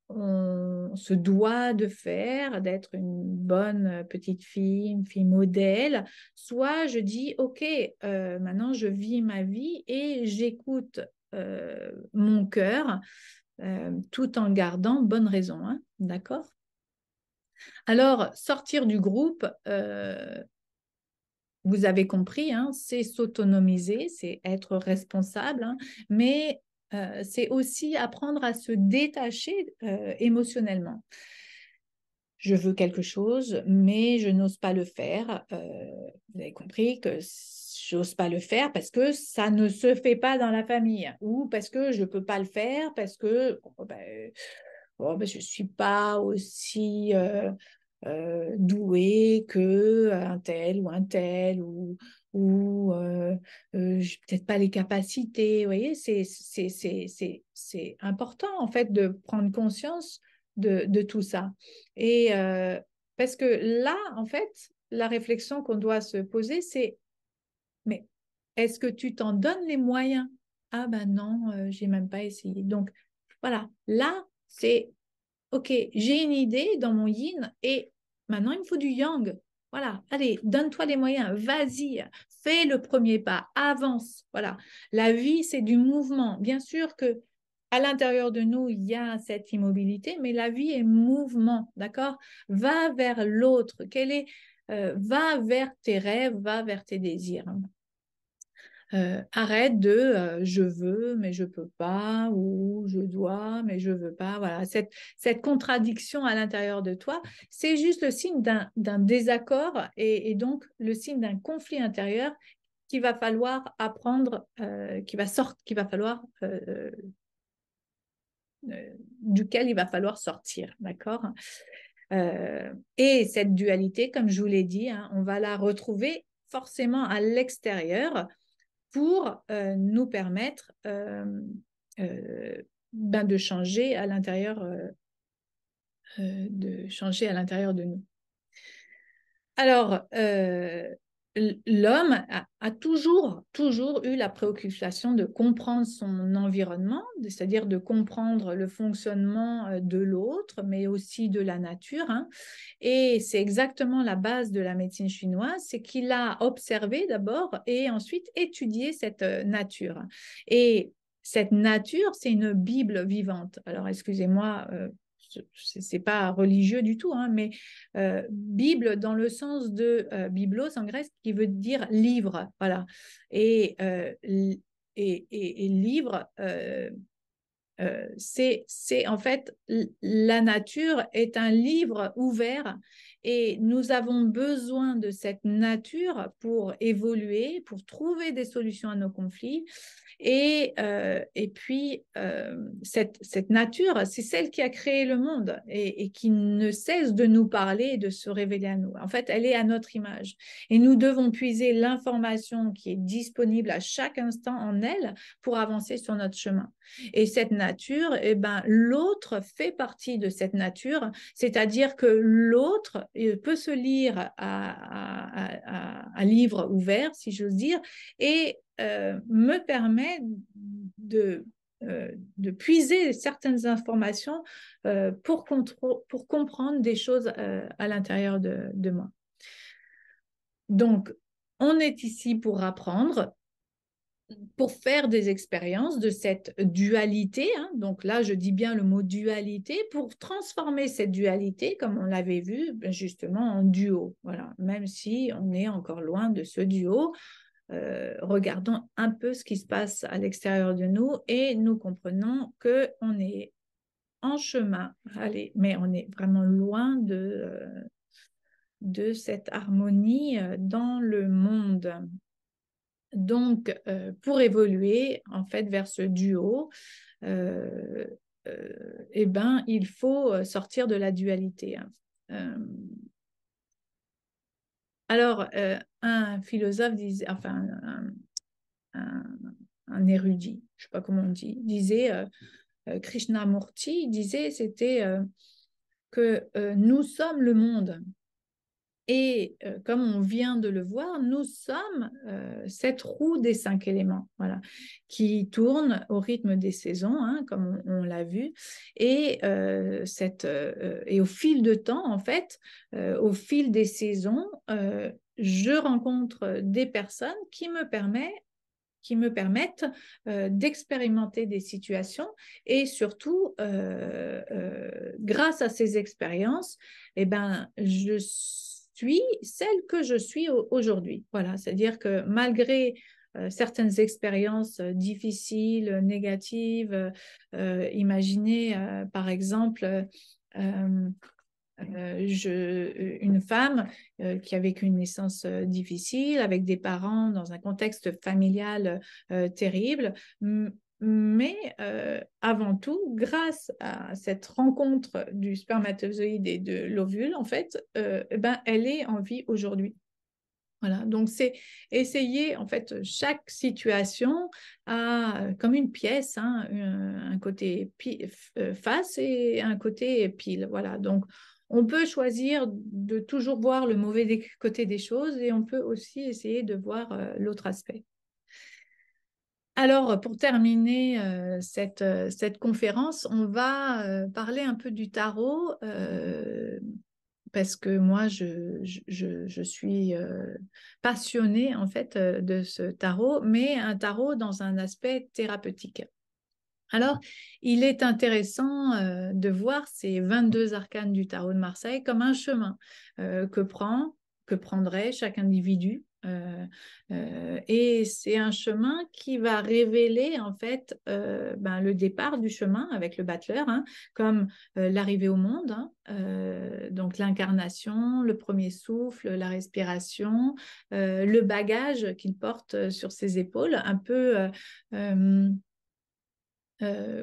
on se doit de faire, d'être une bonne petite fille, une fille modèle, soit je dis, OK, maintenant je vis ma vie et j'écoute mon cœur tout en gardant bonne raison, hein, d'accord? Alors, sortir du groupe, vous avez compris, hein, c'est s'autonomiser, c'est être responsable, hein, mais c'est aussi apprendre à se détacher émotionnellement. Je veux quelque chose, mais je n'ose pas le faire. Vous avez compris que j'ose pas le faire parce que ça ne se fait pas dans la famille ou parce que je ne peux pas le faire parce que je ne suis pas aussi douée que un tel ou j'ai peut-être pas les capacités. Vous voyez, c'est important en fait de prendre conscience de tout ça. Et parce que là, en fait, la réflexion qu'on doit se poser, c'est mais est-ce que tu t'en donnes les moyens? Ah ben non, j'ai même pas essayé. Donc voilà, là, c'est OK, j'ai une idée dans mon yin et maintenant il me faut du yang. Voilà, allez, donne-toi les moyens, vas-y, fais le premier pas, avance. Voilà, la vie, c'est du mouvement. Bien sûr que à l'intérieur de nous, il y a cette immobilité, mais la vie est mouvement, d'accord? Va vers l'autre. Va vers tes rêves, va vers tes désirs. Arrête de je veux mais je peux pas ou je dois mais je veux pas. Voilà, cette contradiction à l'intérieur de toi, c'est juste le signe d'un désaccord et donc le signe d'un conflit intérieur qu'il va falloir apprendre, qu'il va falloir duquel il va falloir sortir, d'accord? Et cette dualité, comme je vous l'ai dit, hein, on va la retrouver forcément à l'extérieur pour nous permettre de changer à l'intérieur de nous. Alors, l'homme a toujours eu la préoccupation de comprendre son environnement, c'est-à-dire de comprendre le fonctionnement de l'autre, mais aussi de la nature, hein. Et c'est exactement la base de la médecine chinoise, c'est qu'il a observé d'abord et ensuite étudié cette nature. Et cette nature, c'est une Bible vivante. Alors, excusez-moi, c'est pas religieux du tout, hein, mais Bible dans le sens de biblos en grec, qui veut dire livre, voilà. Et, et livre, c'est en fait, la nature est un livre ouvert et nous avons besoin de cette nature pour évoluer, pour trouver des solutions à nos conflits. Et puis, cette nature, c'est celle qui a créé le monde et qui ne cesse de nous parler et de se révéler à nous. En fait, elle est à notre image. Et nous devons puiser l'information qui est disponible à chaque instant en elle pour avancer sur notre chemin. Et cette nature, eh ben, l'autre fait partie de cette nature, c'est-à-dire que l'autre peut se lire à livre ouvert, si j'ose dire, et me permet de puiser certaines informations pour comprendre des choses à l'intérieur de moi. Donc, on est ici pour apprendre, pour faire des expériences de cette dualité, hein. Donc là, je dis bien le mot dualité, pour transformer cette dualité, comme on l'avait vu, justement en duo. Voilà. Même si on est encore loin de ce duo, regardons un peu ce qui se passe à l'extérieur de nous et nous comprenons qu'on est en chemin, allez, mais on est vraiment loin de cette harmonie dans le monde. Donc, pour évoluer en fait vers ce duo, eh ben, il faut sortir de la dualité, hein. Alors, un philosophe disait, enfin, un érudit, je ne sais pas comment on dit, disait, Krishnamurti disait, c'était que nous sommes le monde. Et comme on vient de le voir, nous sommes cette roue des 5 éléments, voilà, qui tourne au rythme des saisons, hein, comme on l'a vu. Et, et au fil de temps, en fait, au fil des saisons, je rencontre des personnes qui me permettent d'expérimenter des situations et surtout, grâce à ces expériences, eh ben, je suis celle que je suis aujourd'hui. Voilà, c'est-à-dire que malgré certaines expériences difficiles, négatives, imaginez par exemple une femme qui a vécu une naissance difficile, avec des parents dans un contexte familial terrible, mais avant tout, grâce à cette rencontre du spermatozoïde et de l'ovule, en fait, ben, elle est en vie aujourd'hui. Voilà, donc c'est essayer, en fait, chaque situation a comme une pièce, hein, un côté face et un côté pile. Voilà, donc on peut choisir de toujours voir le mauvais côté des choses et on peut aussi essayer de voir l'autre aspect. Alors, pour terminer cette conférence, on va parler un peu du tarot. Parce que moi, je suis passionnée en fait de ce tarot, mais un tarot dans un aspect thérapeutique. Alors, il est intéressant de voir ces 22 arcanes du tarot de Marseille comme un chemin que prendrait chaque individu. Et c'est un chemin qui va révéler en fait le départ du chemin avec le battleur, hein, comme l'arrivée au monde, hein, donc l'incarnation, le premier souffle, la respiration, le bagage qu'il porte sur ses épaules, un peu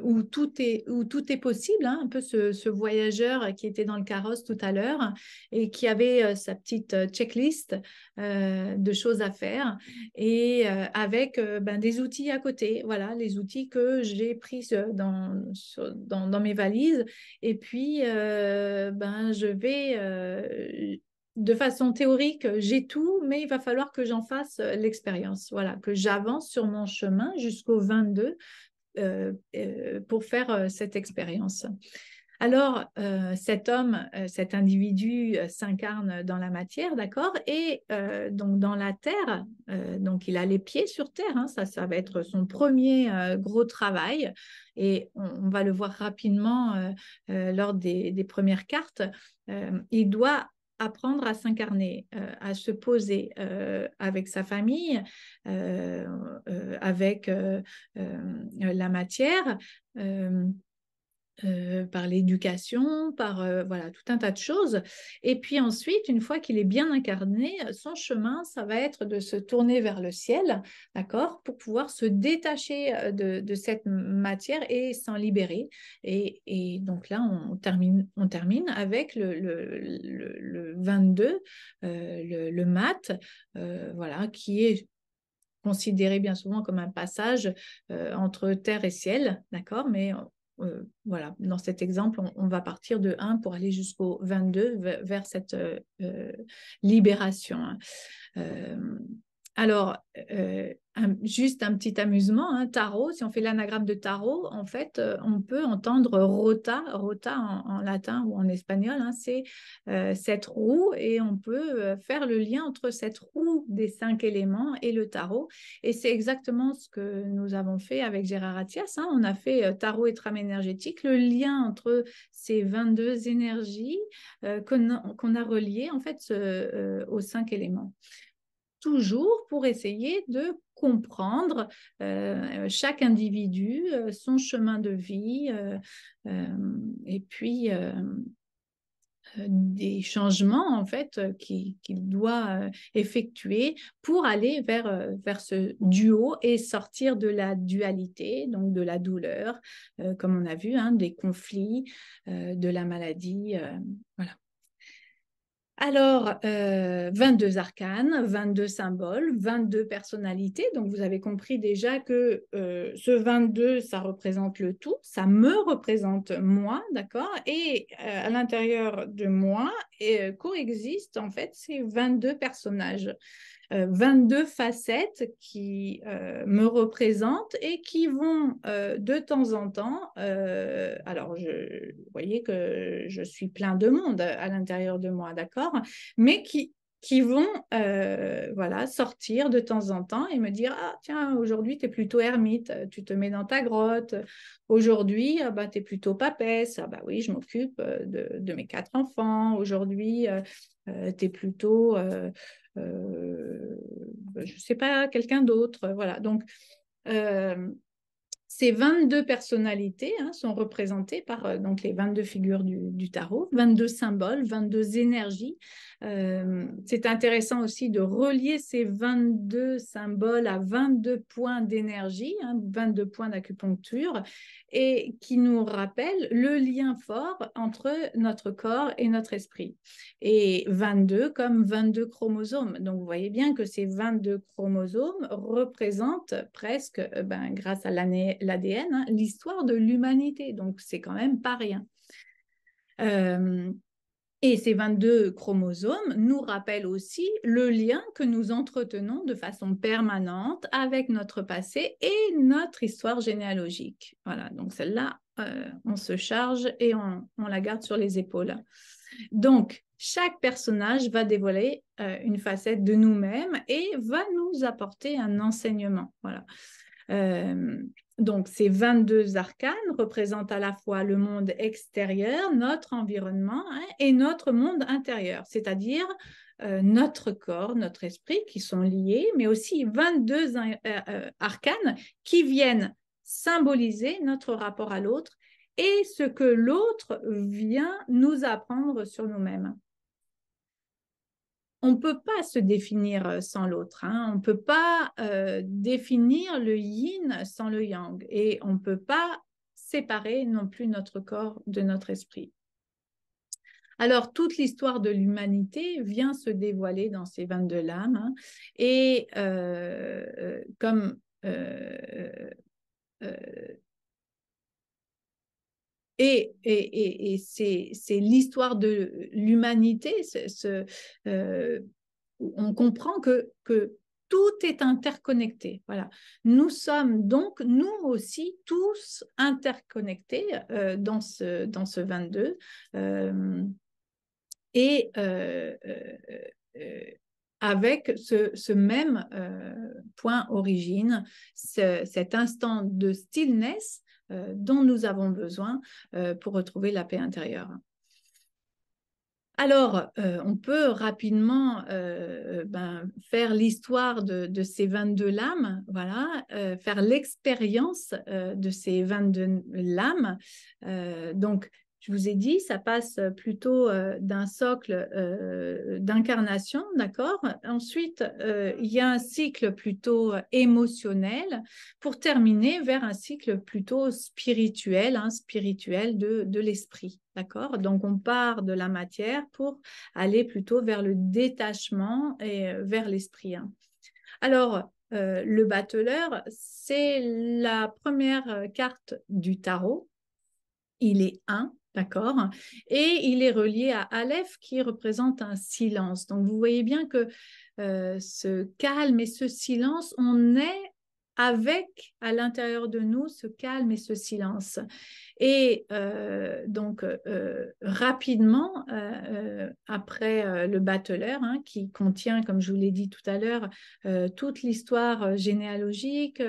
où tout est possible, hein, un peu ce voyageur qui était dans le carrosse tout à l'heure et qui avait sa petite checklist de choses à faire et avec des outils à côté. Voilà, les outils que j'ai pris dans mes valises. Et puis, je vais... de façon théorique, j'ai tout, mais il va falloir que j'en fasse l'expérience. Voilà, que j'avance sur mon chemin jusqu'au 22 pour faire cette expérience. Alors, cet homme, cet individu s'incarne dans la matière, d'accord? Et donc dans la terre, donc il a les pieds sur terre, hein, ça va être son premier gros travail. Et on va le voir rapidement lors des premières cartes. Il doit apprendre à s'incarner, à se poser avec sa famille, avec la matière, par l'éducation, par voilà, tout un tas de choses. Et puis ensuite, une fois qu'il est bien incarné, son chemin, ça va être de se tourner vers le ciel, d'accord, pour pouvoir se détacher de cette matière et s'en libérer. Et donc là, on termine avec le 22, le mat, voilà, qui est considéré bien souvent comme un passage entre terre et ciel, d'accord? Mais voilà, dans cet exemple, on va partir de 1 pour aller jusqu'au 22 vers cette libération. Hein. Euh, alors, juste un petit amusement, hein, tarot, si on fait l'anagramme de tarot, en fait, on peut entendre rota, rota en latin ou en espagnol, hein, c'est cette roue, et on peut faire le lien entre cette roue des 5 éléments et le tarot. Et c'est exactement ce que nous avons fait avec Gérard Attias, hein. On a fait tarot et trame énergétique, le lien entre ces 22 énergies qu'on a reliées en fait aux 5 éléments, toujours pour essayer de comprendre chaque individu, son chemin de vie, et puis des changements en fait qu'il doit effectuer pour aller vers ce duo et sortir de la dualité, donc de la douleur, comme on a vu, hein, des conflits, de la maladie, voilà. Alors, 22 arcanes, 22 symboles, 22 personnalités. Donc, vous avez compris déjà que ce 22, ça représente le tout, ça me représente moi, d'accord? Et à l'intérieur de moi coexistent en fait ces 22 personnages. 22 facettes qui me représentent et qui vont de temps en temps, alors vous voyez que je suis plein de monde à l'intérieur de moi, d'accord, mais qui vont voilà, sortir de temps en temps et me dire, ah tiens, aujourd'hui tu es plutôt ermite, tu te mets dans ta grotte, aujourd'hui tu es plutôt papesse, ah bah oui, je m'occupe de mes 4 enfants, aujourd'hui tu es plutôt je ne sais pas, quelqu'un d'autre. Voilà. Donc, ces 22 personnalités, hein, sont représentées par donc les 22 figures du tarot, 22 symboles, 22 énergies. C'est intéressant aussi de relier ces 22 symboles à 22 points d'énergie, hein, 22 points d'acupuncture, et qui nous rappellent le lien fort entre notre corps et notre esprit. Et 22 comme 22 chromosomes. Donc, vous voyez bien que ces 22 chromosomes représentent presque, grâce à l'ADN, hein, l'histoire de l'humanité. Donc, c'est quand même pas rien. Et ces 22 chromosomes nous rappellent aussi le lien que nous entretenons de façon permanente avec notre passé et notre histoire généalogique. Voilà, donc celle-là, on se charge et on la garde sur les épaules. Donc, chaque personnage va dévoiler une facette de nous-mêmes et va nous apporter un enseignement. Voilà. Donc, ces 22 arcanes représentent à la fois le monde extérieur, notre environnement, hein, et notre monde intérieur, c'est-à-dire notre corps, notre esprit qui sont liés, mais aussi 22 arcanes qui viennent symboliser notre rapport à l'autre et ce que l'autre vient nous apprendre sur nous-mêmes. On ne peut pas se définir sans l'autre, hein. On ne peut pas définir le yin sans le yang, et on ne peut pas séparer non plus notre corps de notre esprit. Alors, toute l'histoire de l'humanité vient se dévoiler dans ces 22 lames, hein, et comme c'est l'histoire de l'humanité. On comprend que tout est interconnecté. Voilà. Nous sommes donc, nous aussi, tous interconnectés dans ce 22. Et avec ce même point origine, cet instant de stillness dont nous avons besoin pour retrouver la paix intérieure. Alors, on peut rapidement faire l'histoire de ces 22 lames, voilà, faire l'expérience de ces 22 lames. Donc, je vous ai dit, ça passe plutôt d'un socle d'incarnation, d'accord? Ensuite, il y a un cycle plutôt émotionnel pour terminer vers un cycle plutôt spirituel, hein, spirituel de l'esprit, d'accord? Donc, on part de la matière pour aller plutôt vers le détachement et vers l'esprit, hein. Alors, le battleur, c'est la première carte du tarot. Il est 1, d'accord? Et il est relié à Aleph qui représente un silence. Donc, vous voyez bien que ce calme et ce silence, on est avec à l'intérieur de nous ce calme et ce silence. Et donc, rapidement, après le battleur, hein, qui contient, comme je vous l'ai dit tout à l'heure, toute l'histoire généalogique,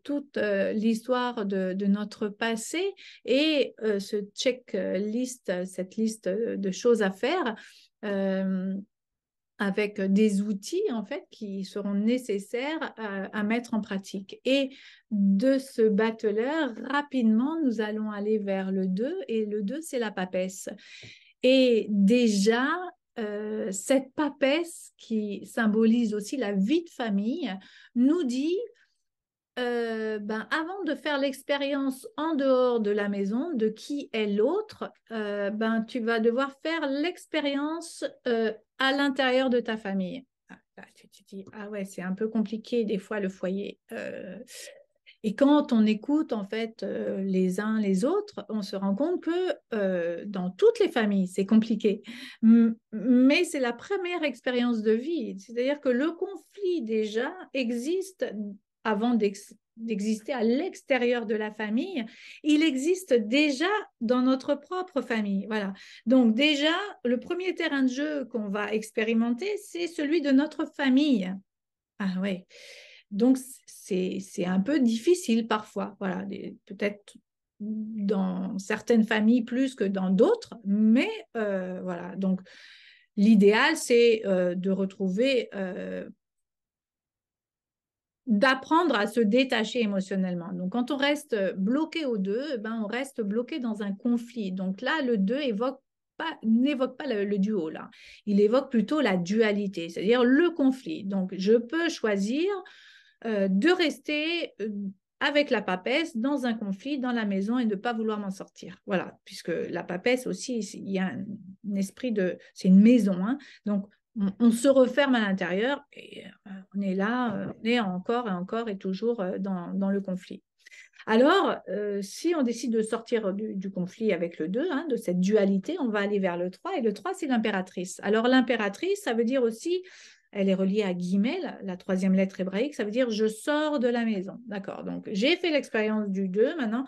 toute l'histoire de notre passé, et ce checklist, cette liste de choses à faire, avec des outils en fait qui seront nécessaires à mettre en pratique. Et de ce battleur, rapidement, nous allons aller vers le 2, et le 2, c'est la papesse. Et déjà, cette papesse qui symbolise aussi la vie de famille nous dit avant de faire l'expérience en dehors de la maison de qui est l'autre, tu vas devoir faire l'expérience à l'intérieur de ta famille. Là, tu te dis, ah ouais, c'est un peu compliqué des fois le foyer. Et quand on écoute en fait les uns les autres, on se rend compte que dans toutes les familles, c'est compliqué. Mais c'est la première expérience de vie. C'est-à-dire que le conflit déjà existe avant d'exister à l'extérieur de la famille. Il existe déjà dans notre propre famille. Voilà. Donc déjà, le premier terrain de jeu qu'on va expérimenter, c'est celui de notre famille. Ah ouais. Donc, c'est un peu difficile parfois, voilà, peut-être dans certaines familles plus que dans d'autres, mais voilà. Donc, l'idéal, c'est de retrouver, d'apprendre à se détacher émotionnellement. Donc, quand on reste bloqué au 2, on reste bloqué dans un conflit. Donc là, le 2 n'évoque pas le duo, là. Il évoque plutôt la dualité, c'est-à-dire le conflit. Donc, je peux choisir de rester avec la papesse dans un conflit dans la maison et de ne pas vouloir m'en sortir. Voilà, puisque la papesse aussi, il y a un esprit de... C'est une maison, hein, donc on se referme à l'intérieur et on est là, on est encore et encore et toujours dans le conflit. Alors, si on décide de sortir du conflit avec le 2, hein, de cette dualité, on va aller vers le 3, et le 3, c'est l'impératrice. Alors, l'impératrice, ça veut dire aussi, elle est reliée à guillemets, la troisième lettre hébraïque, ça veut dire « je sors de la maison ». D'accord, donc j'ai fait l'expérience du 2, maintenant,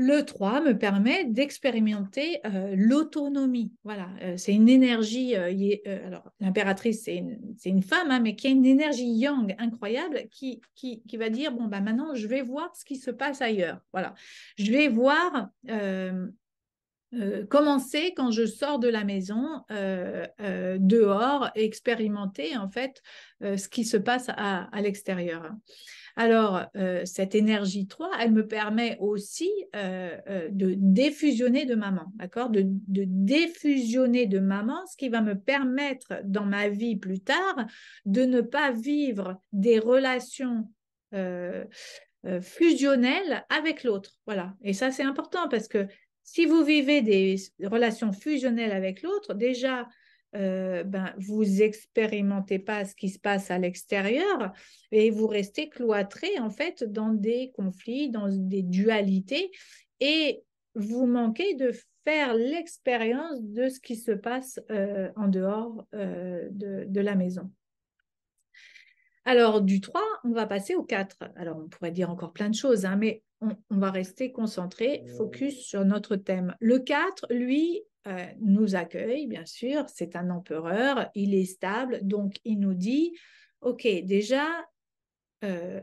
Le 3 me permet d'expérimenter l'autonomie. Voilà, c'est une énergie. Alors, l'impératrice, c'est une femme, hein, mais qui a une énergie yang incroyable qui va dire bon, bah, maintenant, je vais voir ce qui se passe ailleurs. Voilà, je vais voir. Commencer quand je sors de la maison dehors et expérimenter en fait ce qui se passe à l'extérieur. Alors, cette énergie 3, elle me permet aussi de défusionner de maman, d'accord, de défusionner de maman, ce qui va me permettre dans ma vie plus tard de ne pas vivre des relations fusionnelles avec l'autre. Voilà. Et ça, c'est important parce que si vous vivez des relations fusionnelles avec l'autre, déjà, vous expérimentez pas ce qui se passe à l'extérieur et vous restez cloîtré en fait dans des conflits, dans des dualités et vous manquez de faire l'expérience de ce qui se passe en dehors de la maison. Alors, du 3, on va passer au 4. Alors, on pourrait dire encore plein de choses, hein, mais on va rester concentré, focus sur notre thème. Le 4, lui, nous accueille, bien sûr, c'est un empereur, il est stable, donc il nous dit, OK, déjà, euh,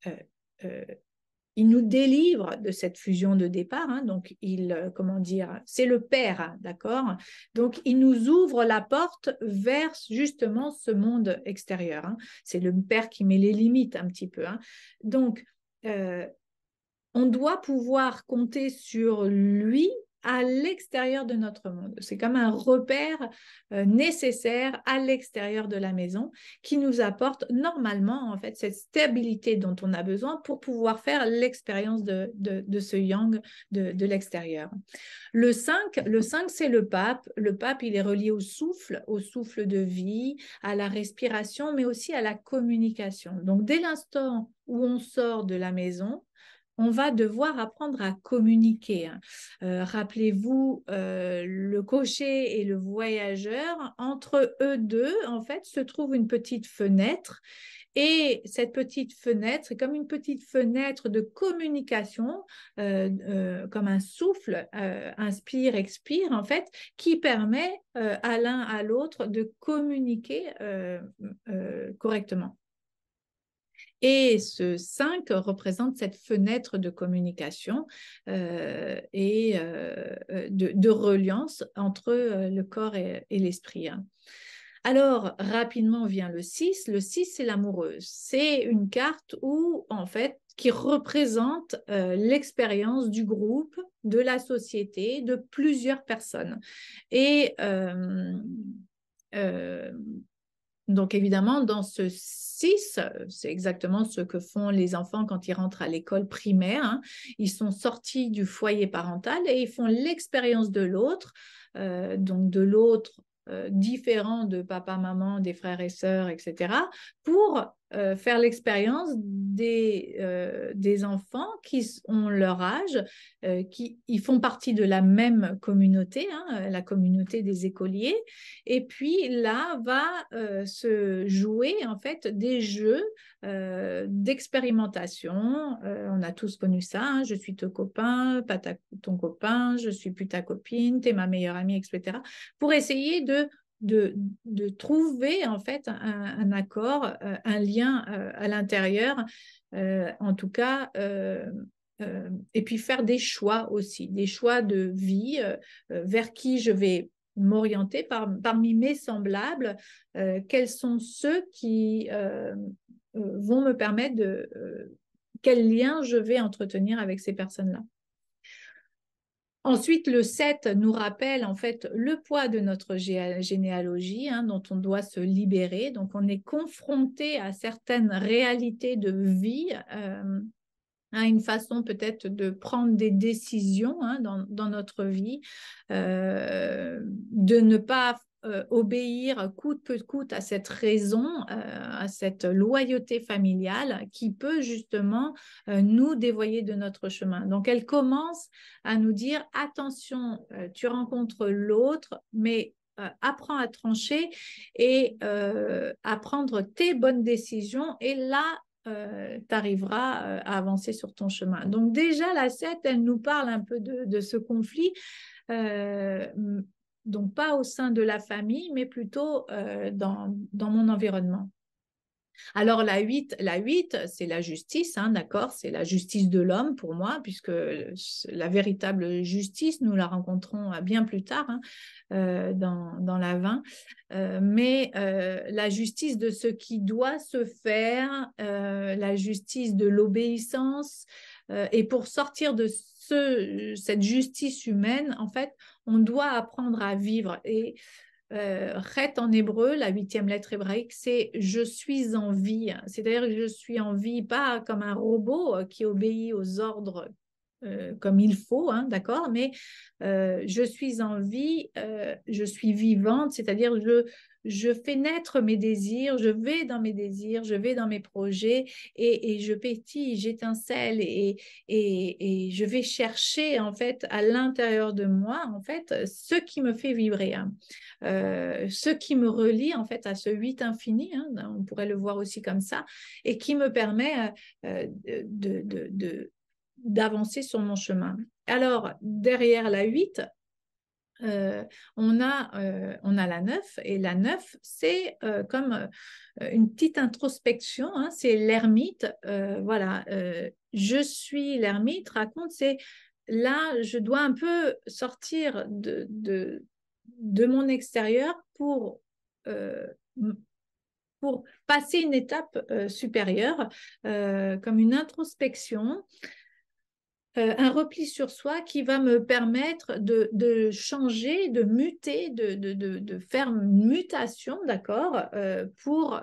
euh, euh, il nous délivre de cette fusion de départ, hein, donc comment dire, c'est le père, hein, d'accord? Donc il nous ouvre la porte vers justement ce monde extérieur, hein. C'est le père qui met les limites un petit peu, hein. Donc on doit pouvoir compter sur lui à l'extérieur de notre monde. C'est comme un repère nécessaire à l'extérieur de la maison qui nous apporte normalement en fait cette stabilité dont on a besoin pour pouvoir faire l'expérience de ce yang de l'extérieur. Le 5, c'est le pape. Le pape, il est relié au souffle de vie, à la respiration, mais aussi à la communication. Donc, dès l'instant où on sort de la maison, on va devoir apprendre à communiquer, hein. Rappelez-vous, le cocher et le voyageur, entre eux deux, en fait, se trouve une petite fenêtre. Et cette petite fenêtre, c'est comme une petite fenêtre de communication, comme un souffle, inspire, expire, en fait, qui permet à l'un à l'autre de communiquer correctement. Et ce 5 représente cette fenêtre de communication et de reliance entre le corps et l'esprit, hein. Alors, rapidement vient le 6. Le 6, c'est l'amoureuse. C'est une carte où, en fait, qui représente l'expérience du groupe, de la société, de plusieurs personnes. Et donc, évidemment, dans ce 6, c'est exactement ce que font les enfants quand ils rentrent à l'école primaire, hein. Ils sont sortis du foyer parental et ils font l'expérience de l'autre, donc de l'autre différent de papa, maman, des frères et sœurs, etc., pour faire l'expérience des enfants qui ont leur âge, qui ils font partie de la même communauté, hein, la communauté des écoliers. Et puis là va se jouer en fait des jeux d'expérimentation. On a tous connu ça, hein, je suis ton copain, pas ton copain, je suis plus ta copine, t'es ma meilleure amie, etc. Pour essayer de trouver en fait un accord, un lien à l'intérieur, en tout cas. Et puis faire des choix aussi, des choix de vie vers qui je vais m'orienter parmi mes semblables, quels sont ceux qui vont me permettre quel lien je vais entretenir avec ces personnes-là. Ensuite, le 7 nous rappelle en fait le poids de notre généalogie, hein, dont on doit se libérer. Donc, on est confronté à certaines réalités de vie, à une façon peut-être de prendre des décisions, hein, dans notre vie, de ne pas obéir coûte que coûte à cette raison, à cette loyauté familiale qui peut justement nous dévoyer de notre chemin. Donc, elle commence à nous dire, attention, tu rencontres l'autre, mais apprends à trancher et à prendre tes bonnes décisions. Et là, tu arriveras à avancer sur ton chemin. Donc déjà, la 7, elle nous parle un peu de ce conflit, donc pas au sein de la famille, mais plutôt dans mon environnement. Alors la 8 c'est la justice, hein, d'accord, c'est la justice de l'homme pour moi, puisque la véritable justice, nous la rencontrons bien plus tard, hein, dans la 20. Mais la justice de ce qui doit se faire, la justice de l'obéissance, et pour sortir de cette justice humaine, en fait, on doit apprendre à vivre. Et Chet en hébreu, la 8e lettre hébraïque, c'est je suis en vie. C'est-à-dire que je suis en vie, pas comme un robot qui obéit aux ordres comme il faut, hein, d'accord, mais je suis en vie, je suis vivante, c'est-à-dire je fais naître mes désirs, je vais dans mes désirs, je vais dans mes projets et je pétille, j'étincelle et je vais chercher en fait à l'intérieur de moi en fait ce qui me fait vibrer, hein. Ce qui me relie en fait à ce 8 infini, hein, on pourrait le voir aussi comme ça, et qui me permet d'avancer sur mon chemin. Alors, derrière la 8, on a la 9, et la 9, c'est comme une petite introspection, hein, c'est l'ermite. Voilà, je suis l'ermite, raconte, c'est là, je dois un peu sortir de mon extérieur euh, pour passer une étape supérieure, comme une introspection, un repli sur soi qui va me permettre de changer, de muter, de faire une mutation, d'accord, pour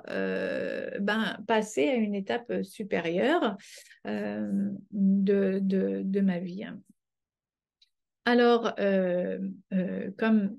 passer à une étape supérieure de ma vie. Alors, comme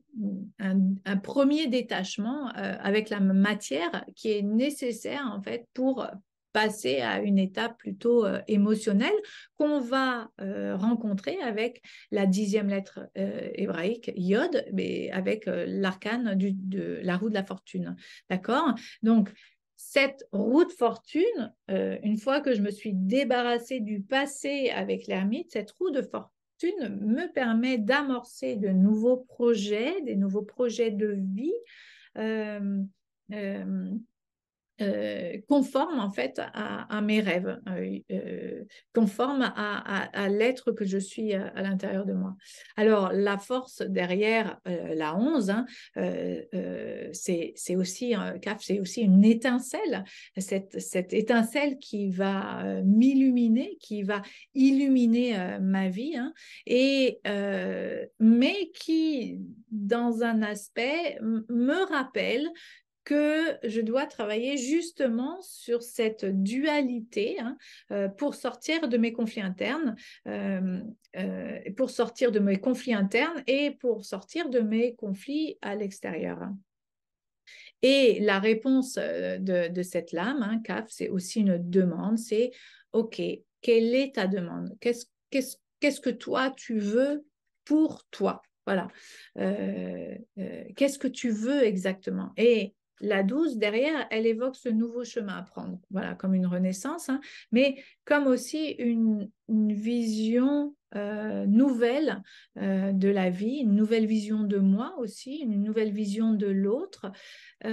un premier détachement avec la matière qui est nécessaire en fait pour passer à une étape plutôt émotionnelle qu'on va rencontrer avec la 10e lettre hébraïque, Yod, mais avec l'arcane de la roue de la fortune. D'accord? Donc, cette roue de fortune, une fois que je me suis débarrassée du passé avec l'ermite, cette roue de fortune me permet d'amorcer de nouveaux projets, des nouveaux projets de vie euh, euh, conformes en fait à mes rêves, conformes à l'être que je suis l'intérieur de moi. Alors la force derrière la 11, hein, c'est aussi CAF, c'est aussi une étincelle, cette étincelle qui va m'illuminer, qui va illuminer ma vie, hein, mais qui dans un aspect me rappelle que je dois travailler justement sur cette dualité, hein, pour sortir de mes conflits internes, et pour sortir de mes conflits à l'extérieur. Et la réponse de cette lame, hein, CAF, c'est aussi une demande, c'est OK, quelle est ta demande? Qu'est-ce que toi tu veux pour toi? Voilà. Qu'est-ce que tu veux exactement? Et la 12, derrière, elle évoque ce nouveau chemin à prendre, voilà, comme une renaissance, hein, mais comme aussi une vision nouvelle de la vie, une nouvelle vision de moi aussi, une nouvelle vision de l'autre, et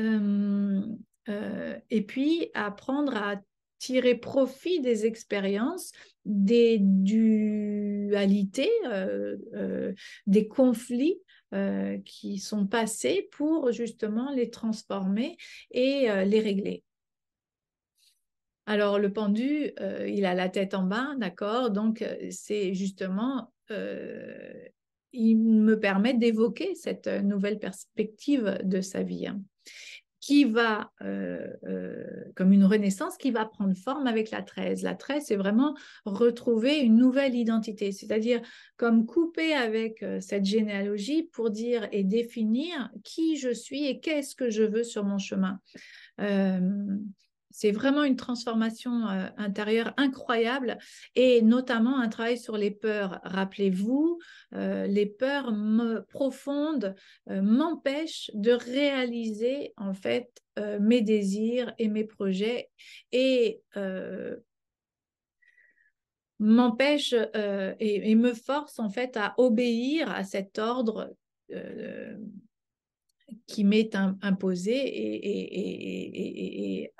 puis apprendre à tirer profit des expériences, des dualités, des conflits qui sont passés pour justement les transformer et les régler. Alors, le pendu, il a la tête en bas, d'accord? Donc, c'est justement, il me permet d'évoquer cette nouvelle perspective de sa vie, hein, qui va, comme une renaissance, qui va prendre forme avec la 13. La 13, c'est vraiment retrouver une nouvelle identité, c'est-à-dire comme couper avec cette généalogie pour dire et définir qui je suis et qu'est-ce que je veux sur mon chemin. c'est vraiment une transformation intérieure incroyable et notamment un travail sur les peurs. Rappelez-vous, les peurs profondes m'empêchent de réaliser en fait mes désirs et mes projets et m'empêche et me force en fait à obéir à cet ordre euh, qui m'est imposé et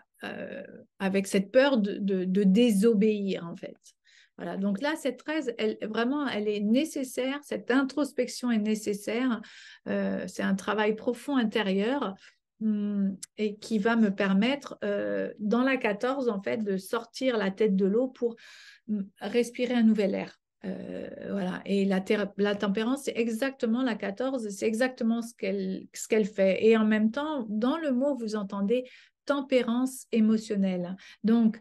avec cette peur de désobéir en fait. Voilà, donc là, cette 13, vraiment, elle est nécessaire, cette introspection est nécessaire, c'est un travail profond intérieur et qui va me permettre, dans la 14, en fait, de sortir la tête de l'eau pour respirer un nouvel air. Voilà. Et la tempérance, c'est exactement la 14, c'est exactement ce qu'elle fait. Et en même temps, dans le mot, vous entendez tempérance émotionnelle. Donc,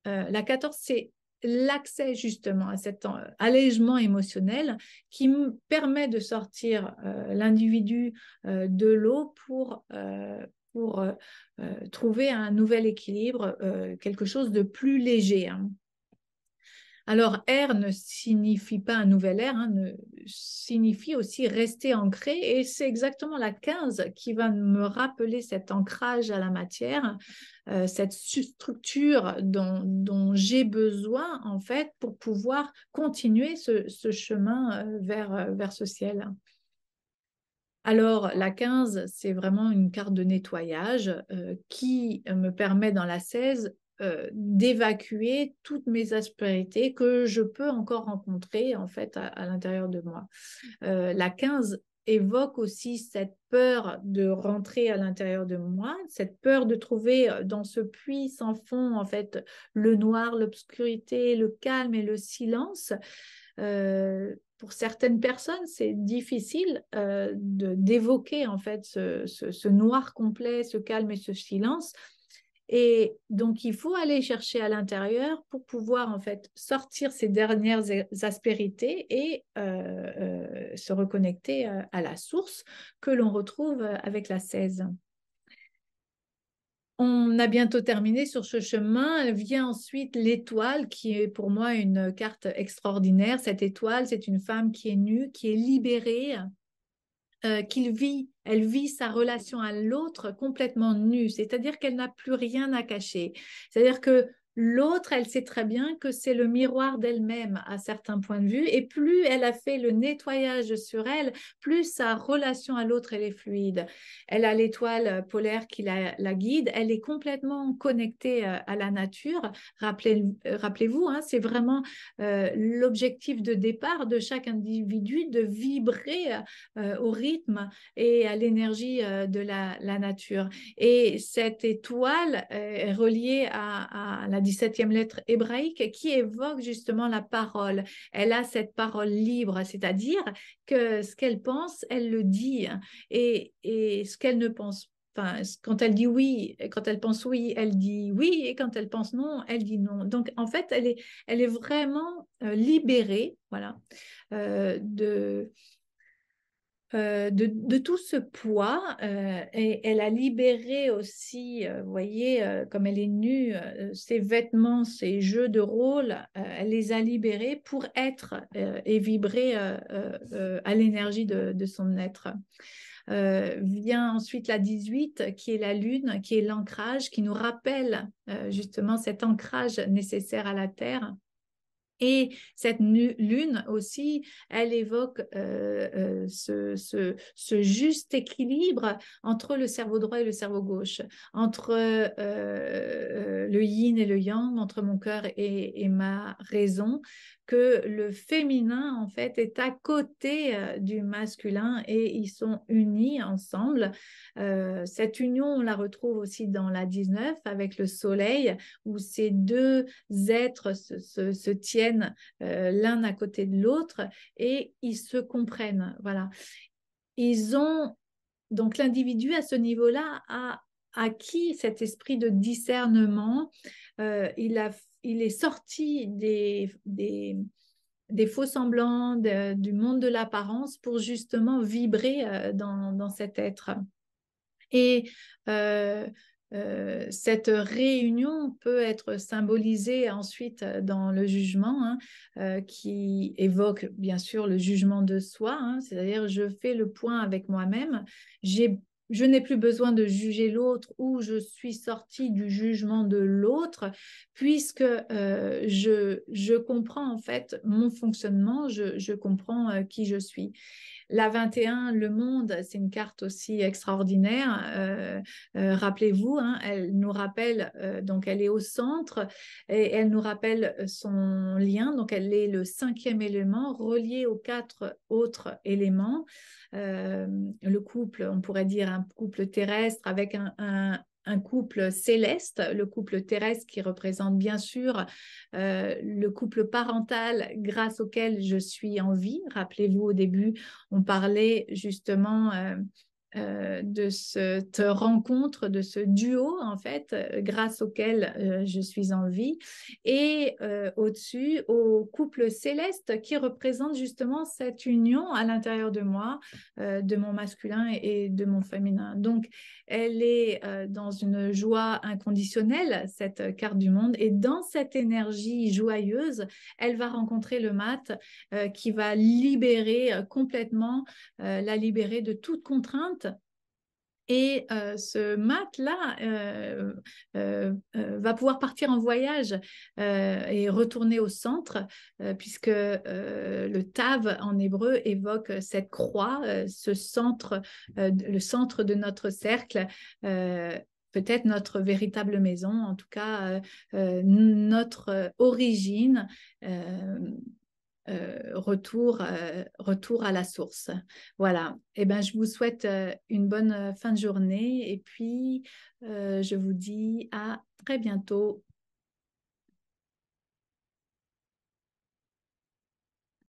la 14, c'est l'accès justement à cet allègement émotionnel qui me permet de sortir l'individu de l'eau pour trouver un nouvel équilibre, quelque chose de plus léger. Hein. Alors, R ne signifie pas un nouvel R, hein, signifie aussi rester ancré. Et c'est exactement la 15 qui va me rappeler cet ancrage à la matière, cette structure dont j'ai besoin, en fait, pour pouvoir continuer ce chemin vers ce ciel. Alors, la 15, c'est vraiment une carte de nettoyage qui me permet dans la 16 d'évacuer toutes mes aspérités que je peux encore rencontrer en fait à l'intérieur de moi. La 15 évoque aussi cette peur de rentrer à l'intérieur de moi, cette peur de trouver dans ce puits sans fond en fait le noir, l'obscurité, le calme et le silence. Pour certaines personnes, c'est difficile d'évoquer en fait ce noir complet, ce calme et ce silence. Et donc, il faut aller chercher à l'intérieur pour pouvoir en fait sortir ces dernières aspérités et se reconnecter à la source que l'on retrouve avec la 16. On a bientôt terminé sur ce chemin. Vient ensuite l'étoile, qui est pour moi une carte extraordinaire. Cette étoile, c'est une femme qui est nue, qui est libérée, elle vit sa relation à l'autre complètement nue, c'est-à-dire qu'elle n'a plus rien à cacher. C'est-à-dire que l'autre, elle sait très bien que c'est le miroir d'elle-même à certains points de vue, et plus elle a fait le nettoyage sur elle, plus sa relation à l'autre, elle est fluide. Elle a l'étoile polaire qui la guide, elle est complètement connectée à la nature. Rappelez-vous, hein, c'est vraiment l'objectif de départ de chaque individu de vibrer au rythme et à l'énergie de la nature. Et cette étoile est reliée à la 17e lettre hébraïque qui évoque justement la parole. Elle a cette parole libre, c'est-à-dire que ce qu'elle pense, elle le dit. Et ce qu'elle ne pense pas, enfin, quand elle dit oui, quand elle pense oui, elle dit oui, et quand elle pense non, elle dit non. Donc, en fait, elle est vraiment libérée, voilà, de tout ce poids et elle a libéré aussi, vous voyez, comme elle est nue, ses vêtements, ses jeux de rôle, elle les a libérés pour être et vibrer à l'énergie de son être. Vient ensuite la 18 qui est la lune, qui est l'ancrage, qui nous rappelle justement cet ancrage nécessaire à la Terre. Et cette lune aussi, elle évoque ce juste équilibre entre le cerveau droit et le cerveau gauche, entre le yin et le yang, entre mon cœur et ma raison, que le féminin, en fait, est à côté du masculin et ils sont unis ensemble. Cette union, on la retrouve aussi dans la 19 avec le soleil, où ces deux êtres se tiennent l'un à côté de l'autre et ils se comprennent. Voilà. Ils ont donc l'individu à ce niveau-là a acquis cet esprit de discernement. Il est sorti des faux semblants, du monde de l'apparence pour justement vibrer dans cet être. Et cette réunion peut être symbolisée ensuite dans le jugement, hein, qui évoque bien sûr le jugement de soi, hein, c'est-à-dire je fais le point avec moi-même, je n'ai plus besoin de juger l'autre ou je suis sortie du jugement de l'autre puisque je comprends en fait mon fonctionnement, je comprends qui je suis. La 21, le monde, c'est une carte aussi extraordinaire. Rappelez-vous, hein, elle nous rappelle, donc elle est au centre et elle nous rappelle son lien. Donc elle est le cinquième élément relié aux quatre autres éléments. Le couple, on pourrait dire un couple terrestre avec un couple céleste, le couple terrestre qui représente bien sûr le couple parental grâce auquel je suis en vie. Rappelez-vous, au début, on parlait justement de cette rencontre, de ce duo, en fait, grâce auquel je suis en vie. Et au-dessus, au couple céleste qui représente justement cette union à l'intérieur de moi, de mon masculin et de mon féminin. Donc, elle est dans une joie inconditionnelle, cette carte du monde. Et dans cette énergie joyeuse, elle va rencontrer le mat qui va libérer complètement, la libérer de toute contrainte. Et ce mat-là va pouvoir partir en voyage et retourner au centre, puisque le Tav en hébreu évoque cette croix, ce centre, le centre de notre cercle. Peut-être notre véritable maison, en tout cas notre origine. Retour à la source. Voilà. Eh ben, je vous souhaite une bonne fin de journée et puis je vous dis à très bientôt.